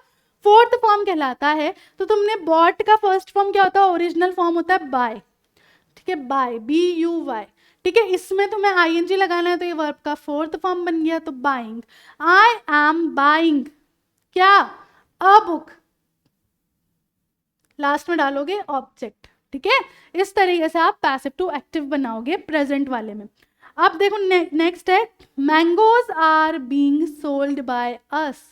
फोर्थ फॉर्म कहलाता है। तो तुमने बॉट का फर्स्ट फॉर्म क्या होता है? ओरिजिनल फॉर्म होता है बाय। ठीक है, बाय, बी यू वाई। ठीक है, इसमें तुम्हें आईएनजी लगाना है, तो ये वर्ब का फोर्थ फॉर्म बन गया, तो बाइंग। आई एम बाइंग क्या? अ बुक, लास्ट में डालोगे ऑब्जेक्ट। ठीक है, इस तरीके से आप पैसिव टू एक्टिव बनाओगे प्रेजेंट वाले में। अब देखो नेक्स्ट है, mangoes are being sold by us.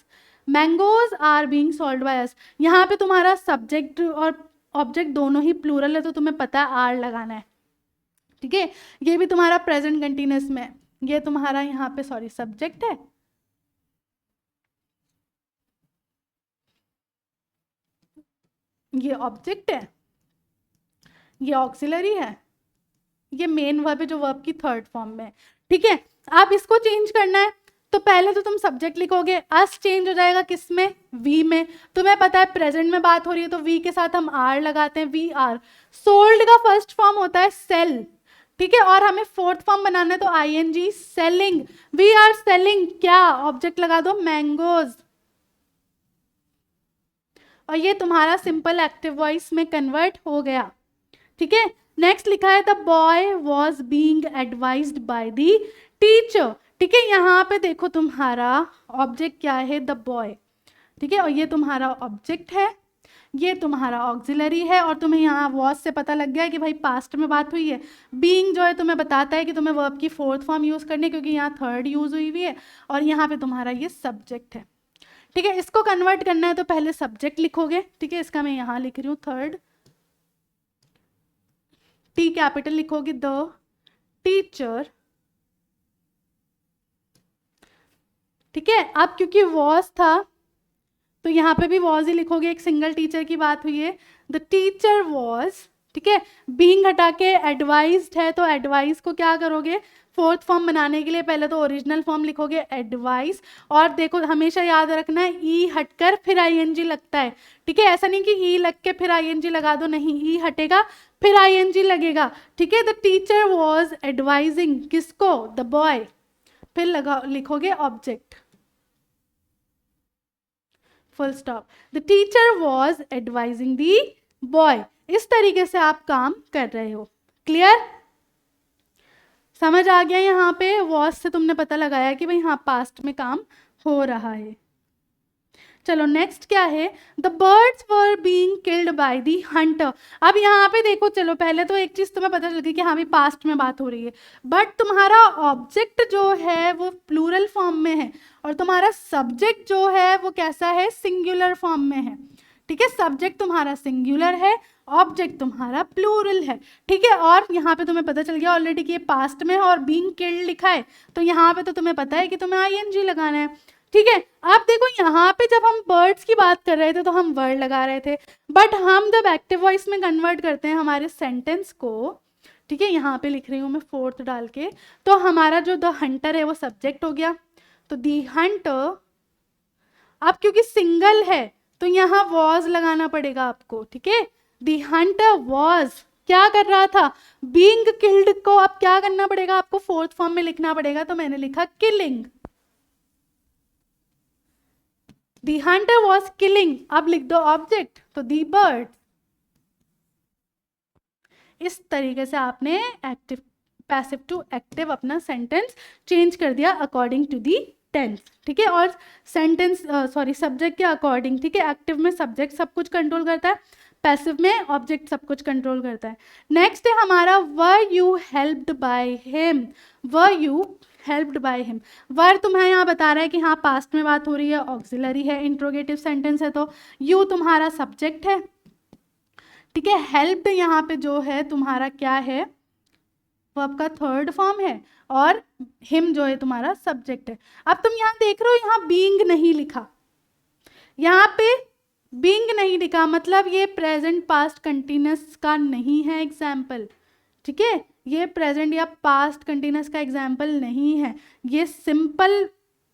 Mangoes are being sold by us, यहाँ पे तुम्हारा सब्जेक्ट और ऑब्जेक्ट दोनों ही प्लूरल है, तो तुम्हें पता है आर लगाना है। ठीक है, ये भी तुम्हारा प्रेजेंट कंटिन्यूअस में, ये तुम्हारा यहाँ पे सॉरी सब्जेक्ट है, ये ऑब्जेक्ट है, ये ऑक्सिलरी है, ये मेन वर्ब है जो वर्ब की थर्ड फॉर्म में है। ठीक है, आप इसको चेंज करना है, तो पहले तो तुम सब्जेक्ट लिखोगे, अस चेंज हो जाएगा किसमें? वी में। तुम्हें पता है प्रेजेंट में बात हो रही है, तो वी के साथ हम आर लगाते हैं, वी आर। सोल्ड का फर्स्ट फॉर्म होता है सेल। ठीक है, और हमें फोर्थ फॉर्म बनाना है, तो ING, selling, we are selling क्या? ऑब्जेक्ट लगा दो मैंगोज, और ये तुम्हारा सिंपल एक्टिव वॉइस में कन्वर्ट हो गया। ठीक है, नेक्स्ट लिखा है the boy was being advised by the teacher. ठीक है, यहाँ पे देखो तुम्हारा ऑब्जेक्ट क्या है? The boy. ठीक है, और ये तुम्हारा ऑब्जेक्ट है, ये तुम्हारा ऑक्सिलरी है, और तुम्हें यहाँ वॉज से पता लग गया है कि भाई पास्ट में बात हुई है। बीइंग जो है तुम्हें बताता है कि तुम्हें वर्ब की फोर्थ फॉर्म यूज करनी है, क्योंकि यहाँ थर्ड यूज हुई है, और यहाँ पे तुम्हारा ये सब्जेक्ट है। ठीक है, इसको कन्वर्ट करना है तो पहले सब्जेक्ट लिखोगे। ठीक है, इसका मैं यहाँ लिख रही हूँ थर्ड, टी कैपिटल लिखोगे, द टीचर। ठीक है, अब क्योंकि वॉज था तो यहाँ पे भी वॉज ही लिखोगे, एक सिंगल टीचर की बात हुई है, द टीचर वॉज ठीक है। बीइंग हटा के एडवाइज्ड है, तो एडवाइस को क्या करोगे, फोर्थ फॉर्म बनाने के लिए पहले तो ओरिजिनल फॉर्म लिखोगे एडवाइस, और देखो हमेशा याद रखना है ई हटकर फिर आईएनजी लगता है, ठीक है। ऐसा नहीं कि ई लग के फिर आईएनजी लगा दो, नहीं, ई हटेगा फिर आईएनजी लगेगा, ठीक है। द टीचर वॉज एडवाइजिंग किसको, द बॉय, फिर लगा लिखोगे object, full stop. The teacher was advising the boy. इस तरीके से आप काम कर रहे हो, क्लियर, समझ आ गया। यहाँ पे वॉज से तुमने पता लगाया कि भाई हाँ पास्ट में काम हो रहा है। चलो नेक्स्ट क्या है, the birds were being killed by the Hunter. अब यहाँ पे देखो, चलो पहले तो एक चीज तुम्हें पता चल गई कि हाँ भी पास्ट में बात हो रही है, बट तुम्हारा ऑब्जेक्ट जो है वो प्लूरल फॉर्म में है, और तुम्हारा सब्जेक्ट जो है वो कैसा है, सिंगुलर फॉर्म में है, ठीक है। सब्जेक्ट तुम्हारा सिंगुलर है, ऑब्जेक्ट तुम्हारा प्लूरल है, ठीक है। और यहाँ पे तुम्हें पता चल गया ऑलरेडी कि ये पास्ट में है और बीइंग किल्ड लिखा है, तो यहाँ पे तो तुम्हें पता है कि तुम्हें आईएनजी लगाना है, ठीक है। अब देखो यहाँ पे जब हम बर्ड्स की बात कर रहे थे तो हम वर्ड लगा रहे थे, बट हम जब एक्टिव वॉइस में कन्वर्ट करते हैं हमारे सेंटेंस को, ठीक है, यहाँ पे लिख रही हूँ मैं फोर्थ डाल के, तो हमारा जो द हंटर है वो सब्जेक्ट हो गया, तो दी हंटर, अब क्योंकि सिंगल है तो यहाँ वॉज लगाना पड़ेगा आपको, ठीक है। दी हंटर वॉज क्या कर रहा था, बीइंग किल्ड को अब क्या करना पड़ेगा आपको, फोर्थ फॉर्म में लिखना पड़ेगा, तो मैंने लिखा killing. The Hunter was killing, अब लिख दो ऑब्जेक्ट, तो दी बर्ड। इस तरीके से आपने एक्टिव पैसिव टू एक्टिव अपना सेंटेंस चेंज कर दिया अकॉर्डिंग टू दी टेंस, ठीक है। और सेंटेंस सब्जेक्ट के अकॉर्डिंग, ठीक है। एक्टिव में सब्जेक्ट सब कुछ कंट्रोल करता है, पैसिव में ऑब्जेक्ट सब कुछ कंट्रोल करता है। नेक्स्ट है हमारा were you helped by him, were you helped by him. Were तुम्हें यहाँ बता रहा है कि हाँ पास्ट में बात हो रही है, ऑक्सिलरी है, इंट्रोगेटिव सेंटेंस है, तो यू तुम्हारा सब्जेक्ट है, ठीक है। हेल्प्ड यहाँ पे जो है तुम्हारा क्या है, वो आपका थर्ड फॉर्म है, और हिम जो है तुम्हारा सब्जेक्ट है। अब तुम यहाँ देख रहे हो यहाँ बीइंग नहीं लिखा, यहाँ पे बीइंग नहीं लिखा, मतलब ये प्रेजेंट पास्ट कंटिन्यूस का नहीं है एग्जाम्पल, ठीक है। ये प्रेजेंट या पास्ट कंटिन्यूस का एग्जाम्पल नहीं है, ये सिंपल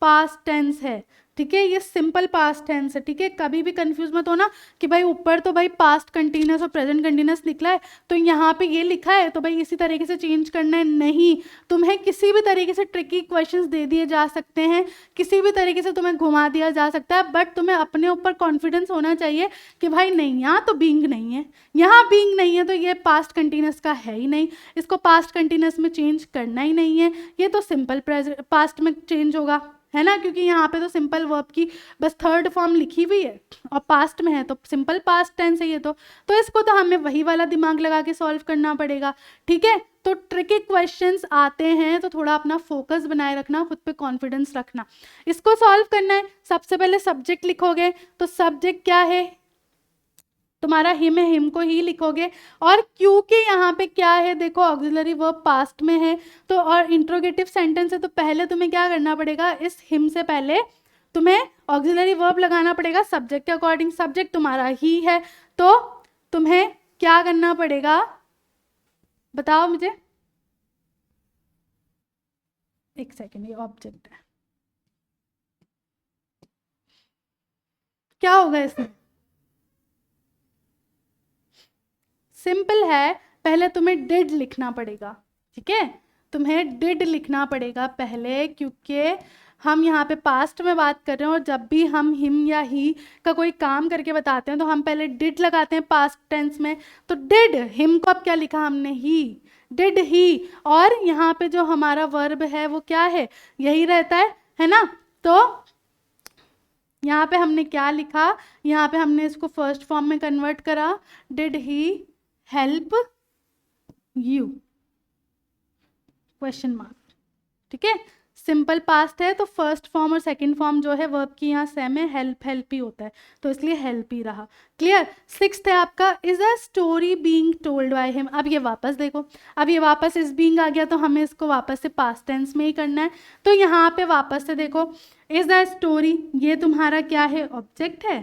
पास्ट टेंस है, ठीक है। ये सिंपल पास्ट टेंस है, ठीक है। कभी भी कंफ्यूज मत होना कि भाई ऊपर तो भाई पास्ट कंटिन्यूस और प्रेजेंट कंटिन्यूस निकला है तो यहाँ पे ये लिखा है तो भाई इसी तरीके से चेंज करना है, नहीं। तुम्हें किसी भी तरीके से ट्रिकी क्वेश्चंस दे दिए जा सकते हैं, किसी भी तरीके से तुम्हें घुमा दिया जा सकता है, बट तुम्हें अपने ऊपर कॉन्फिडेंस होना चाहिए कि भाई नहीं, यहाँ तो बीइंग नहीं है, यहाँ बीइंग नहीं है तो ये पास्ट कंटिन्यूस का है ही नहीं, इसको पास्ट कंटिन्यूस में चेंज करना ही नहीं है, ये तो सिंपल पास्ट में चेंज होगा, है ना, क्योंकि यहाँ पे तो सिंपल वर्ब की बस थर्ड फॉर्म लिखी हुई है और पास्ट में है तो सिंपल पास्ट टेंस है ये तो इसको तो हमें वही वाला दिमाग लगा के सॉल्व करना पड़ेगा, ठीक है। तो ट्रिकी क्वेश्चंस आते हैं तो थोड़ा अपना फोकस बनाए रखना, खुद पे कॉन्फिडेंस रखना। इसको सॉल्व करना है, सबसे पहले सब्जेक्ट लिखोगे, तो सब्जेक्ट क्या है तुम्हारा हिम है, हिम को ही लिखोगे, और क्योंकि यहाँ पे क्या है देखो ऑक्सिलरी वर्ब पास्ट में है तो और इंट्रोगेटिव सेंटेंस है, तो पहले तुम्हें क्या करना पड़ेगा, इस हिम से पहले तुम्हें ऑक्सिलरी वर्ब लगाना पड़ेगा सब्जेक्ट के अकॉर्डिंग। सब्जेक्ट तुम्हारा ही है तो तुम्हें क्या करना पड़ेगा, बताओ मुझे, एक सेकेंड, ये ऑब्जेक्ट है, क्या होगा इसमें, सिंपल है, पहले तुम्हें डिड लिखना पड़ेगा, ठीक है। तुम्हें डिड लिखना पड़ेगा पहले, क्योंकि हम यहाँ पे पास्ट में बात कर रहे हैं और जब भी हम हिम या ही का कोई काम करके बताते हैं तो हम पहले डिड लगाते हैं पास्ट टेंस में, तो डिड, हिम को अब क्या लिखा हमने, ही, डिड ही, और यहाँ पे जो हमारा वर्ब है वो क्या है, यही रहता है ना। तो यहाँ पे हमने क्या लिखा, यहाँ पे हमने इसको फर्स्ट फॉर्म में कन्वर्ट करा, did he help you, question mark, ठीक है। सिंपल पास्ट है तो फर्स्ट फॉर्म और सेकंड फॉर्म जो है वर्ब की यहाँ सेम है, हेल्प हेल्प ही होता है तो इसलिए हेल्प ही रहा, क्लियर। सिक्स्थ है आपका, is a story being told by him. अब ये वापस देखो, अब ये वापस इस बीइंग आ गया तो हमें इसको वापस से पास्ट टेंस में ही करना है, तो यहाँ पे वापस से देखो, इज अ स्टोरी, ये तुम्हारा क्या है, ऑब्जेक्ट है,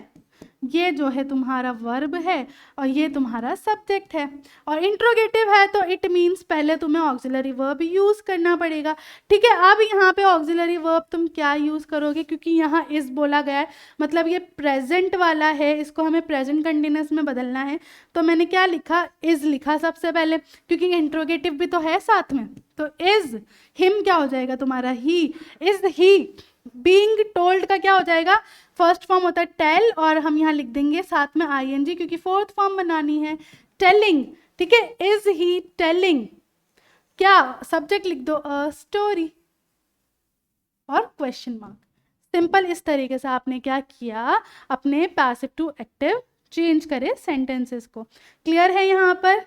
ये जो है तुम्हारा वर्ब है और ये तुम्हारा सब्जेक्ट है। और इंट्रोगेटिव है तो इट मीन्स पहले तुम्हें ऑक्सिलरी वर्ब यूज़ करना पड़ेगा। ठीक है, अब यहाँ पे ऑक्सिलरी वर्ब तुम क्या यूज़ करोगे, क्योंकि यहाँ इस बोला गया है, मतलब ये प्रेजेंट वाला है, इसको हमें प्रेजेंट कंटिन्यूस में बदलना है। तो मैंने क्या लिखा, इज लिखा सबसे पहले, क्योंकि इंट्रोगेटिव भी तो है साथ में। तो इज, हिम क्या हो जाएगा तुम्हारा, he. Is he. Being told का क्या हो जाएगा, फर्स्ट फॉर्म होता है टेल, और हम यहाँ लिख देंगे साथ में आईएनजी, क्योंकि फोर्थ फॉर्म बनानी है, टेलिंग। ठीक है, इज ही टेलिंग, क्या सब्जेक्ट लिख दो, अ स्टोरी और क्वेश्चन मार्क। सिंपल, इस तरीके से आपने क्या किया, अपने पैसिव टू एक्टिव चेंज करे सेंटेंसेस को। क्लियर है यहाँ पर,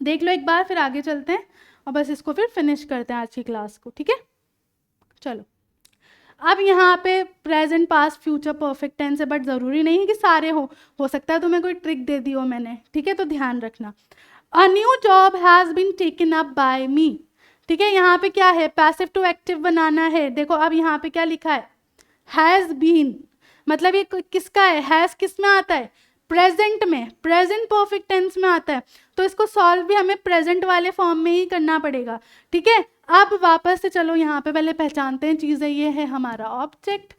देख लो एक बार, फिर आगे चलते हैं और बस इसको फिर फिनिश करते हैं आज की क्लास को। ठीक है, चलो। अब यहाँ पे present past future perfect tense है, बट ज़रूरी नहीं है कि सारे हो सकता है तुम्हें कोई ट्रिक दे दी हो मैंने। ठीक है, तो ध्यान रखना। A new job has been taken up by me. ठीक है, यहाँ पे क्या है, पैसिव टू एक्टिव बनाना है। देखो अब यहाँ पे क्या लिखा है, हैज़ बीन, मतलब ये किसका है, हैज़ किस में आता है, प्रेजेंट में, प्रेजेंट परफेक्ट टेंस में आता है। तो इसको सॉल्व भी हमें प्रेजेंट वाले फॉर्म में ही करना पड़ेगा। ठीक है, अब वापस से चलो यहाँ पे पहले पहचानते हैं चीज़ें। ये है हमारा ऑब्जेक्ट,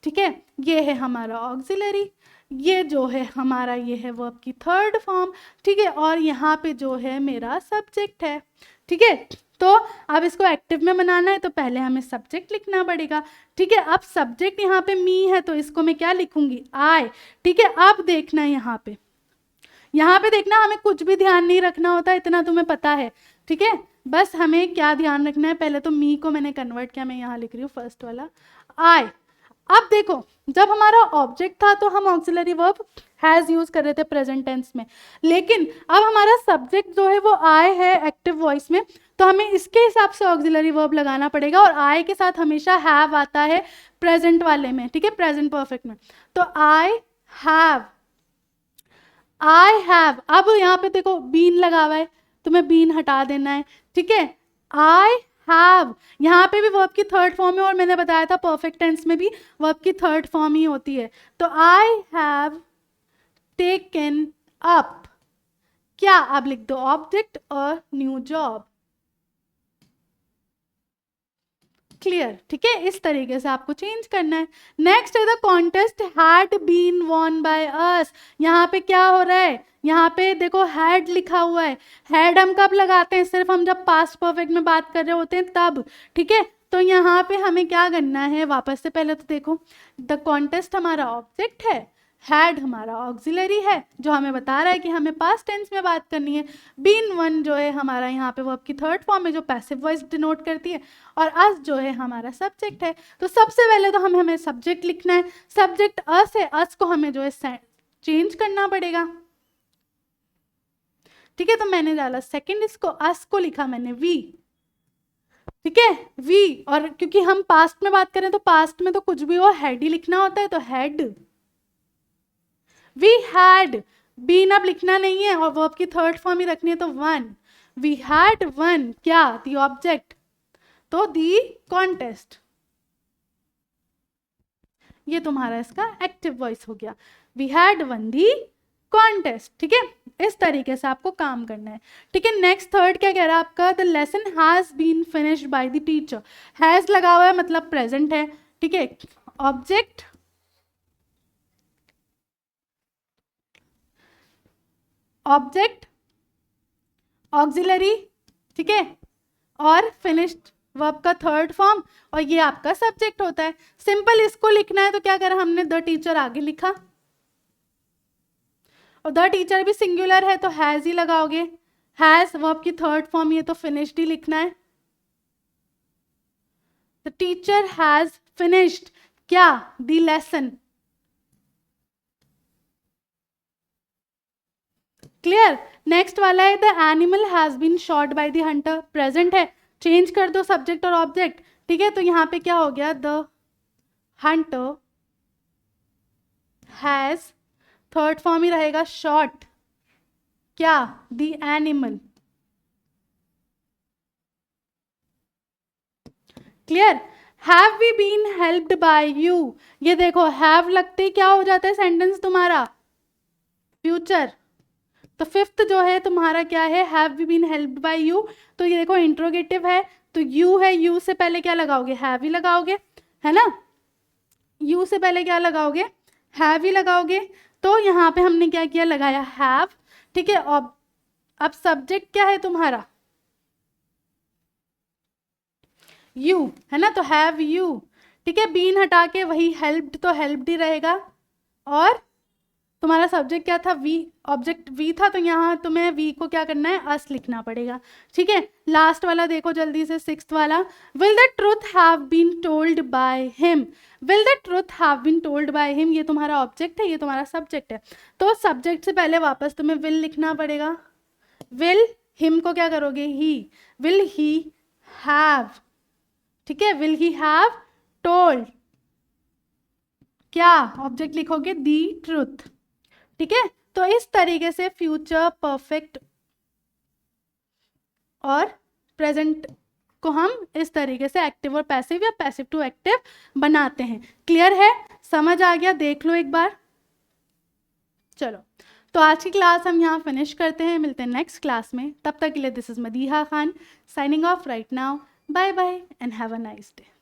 ठीक है, ये है हमारा ऑक्सिलरी, ये जो है हमारा, ये है वर्ब की थर्ड फॉर्म। ठीक है, और यहाँ पे जो है मेरा सब्जेक्ट है। ठीक है, तो अब इसको एक्टिव में बनाना है तो पहले हमें सब्जेक्ट लिखना पड़ेगा। ठीक है, अब सब्जेक्ट यहाँ पे मी है तो इसको मैं क्या लिखूंगी, आई। ठीक है, अब देखना यहाँ पे देखना, हमें कुछ भी ध्यान नहीं रखना होता, इतना तुम्हें पता है। ठीक है, बस हमें क्या ध्यान रखना है, पहले तो मी को मैंने कन्वर्ट किया, मैं यहाँ लिख रही हूँ फर्स्ट वाला आई। अब देखो, जब हमारा ऑब्जेक्ट था तो हम ऑक्सिलरी वर्ब हैज यूज कर रहे थे प्रेजेंट टेंस में, लेकिन अब हमारा सब्जेक्ट जो है वो आई है एक्टिव वॉइस में, तो हमें इसके हिसाब से ऑक्सिलरी वर्ब लगाना पड़ेगा। और आई के साथ हमेशा हैव आता है प्रेजेंट वाले में। ठीक है, प्रेजेंट परफेक्ट में, तो आई हैव, आई हैव। अब यहाँ पे देखो बीन लगा हुआ है, तुम्हें बीन हटा देना है। ठीक है, आई हैव, यहाँ पे भी वर्ब की थर्ड फॉर्म है, और मैंने बताया था परफेक्ट टेंस में भी वर्ब की थर्ड फॉर्म ही होती है। तो आई हैव टेकन अप, क्या, अब लिख दो ऑब्जेक्ट और न्यू जॉब। क्लियर, ठीक है, इस तरीके से आपको चेंज करना है। नेक्स्ट है the contest had been won by us. यहाँ पे क्या हो रहा है, यहाँ पे देखो हैड लिखा हुआ है। हैड हम कब लगाते हैं, सिर्फ हम जब पास्ट परफेक्ट में बात कर रहे होते हैं तब। ठीक है, तो यहाँ पे हमें क्या करना है, वापस से पहले तो देखो, द कॉन्टेस्ट हमारा ऑब्जेक्ट है, हैड हमारा ऑक्सिलरी है जो हमें बता रहा है कि हमें पास्ट टेंस में बात करनी है। बीन वन जो है हमारा यहाँ पे वर्ब की थर्ड फॉर्म है जो पैसिव वॉइस डिनोट करती है, और अस जो है हमारा सब्जेक्ट है। तो सबसे पहले तो हमें सब्जेक्ट लिखना है, सब्जेक्ट अस है, अस को हमें जो है चेंज करना पड़ेगा। ठीक है, तो मैंने डाला सेकंड, इसको अस को लिखा मैंने वी। ठीक है, वी, और क्योंकि हम पास्ट में बात करें तो पास्ट में तो कुछ भी हो हैड ही लिखना होता है, तो हैड, वी हैड बीन अब लिखना नहीं है और वर्ब की थर्ड फॉर्म ही रखनी है, तो वन, वी हैड वन, क्या, दी ऑब्जेक्ट, तो दी कॉन्टेस्ट। ये तुम्हारा इसका एक्टिव वॉइस हो गया, we had won the contest. ठीक है, इस तरीके से आपको काम करना है। ठीक है, नेक्स्ट थर्ड क्या कह रहा है आपका, the lesson has been finished by the teacher. Has लगा हुआ है मतलब प्रेजेंट है। ठीक है, ऑब्जेक्ट, ऑब्जेक्ट, ऑक्सिलरी, ठीक है, और फिनिश्ड वर्ब का थर्ड फॉर्म, और ये आपका सब्जेक्ट होता है। सिंपल इसको लिखना है तो क्या करा हमने, द टीचर आगे लिखा, और द टीचर भी सिंगुलर है तो हैज ही लगाओगे, हैज वर्ब की थर्ड फॉर्म, ये तो फिनिश्ड ही लिखना है। द टीचर हैज फिनिश्ड, क्या, द लेसन। क्लियर, नेक्स्ट वाला है the animal has been shot by the hunter, present है, चेंज कर दो सब्जेक्ट और ऑब्जेक्ट। ठीक है, तो यहाँ पे क्या हो गया, the hunter has, third form ही रहेगा शॉट, क्या, the animal. Clear, have we been helped by you, ये देखो हैव लगते ही क्या हो जाता है सेंटेंस तुम्हारा, फ्यूचर। तो फिफ्थ जो है तुम्हारा क्या है, have we been helped by you, तो ये देखो इंट्रोगेटिव है, तो यू है, यू से पहले क्या लगाओगे, हैव ही लगाओगे, है ना, यू से पहले क्या लगाओगे, हैव ही लगाओगे। तो यहाँ पे हमने क्या किया, लगाया हैव, ठीक है। अब सब्जेक्ट क्या है तुम्हारा, यू, है ना, तो हैव यू, ठीक है। बीन हटा के वही हेल्प्ड, तो हेल्प्ड ही रहेगा, और तुम्हारा सब्जेक्ट क्या था, वी, ऑब्जेक्ट वी था, तो यहाँ तुम्हें वी को क्या करना है, अस लिखना पड़ेगा, ठीक है। लास्ट वाला देखो जल्दी से, सिक्स्थ वाला, will the truth have been told by him, will the truth have been told by him, ये तुम्हारा ऑब्जेक्ट है, ये तुम्हारा सब्जेक्ट है, तो सब्जेक्ट से पहले वापस तुम्हें विल लिखना पड़ेगा। विल, हिम को क्या करोगे, ही, विल ही हैव, ठीक है, विल ही हैव टोल्ड, क्या ऑब्जेक्ट लिखोगे, दी ट्रुथ, ठीक है। तो इस तरीके से फ्यूचर परफेक्ट और प्रेजेंट को हम इस तरीके से एक्टिव और पैसिव या पैसिव टू एक्टिव बनाते हैं। क्लियर है, समझ आ गया, देख लो एक बार। चलो, तो आज की क्लास हम यहाँ फिनिश करते हैं, मिलते हैं नेक्स्ट क्लास में, तब तक के लिए this is Madiha Khan signing off right now, bye bye and have a nice day.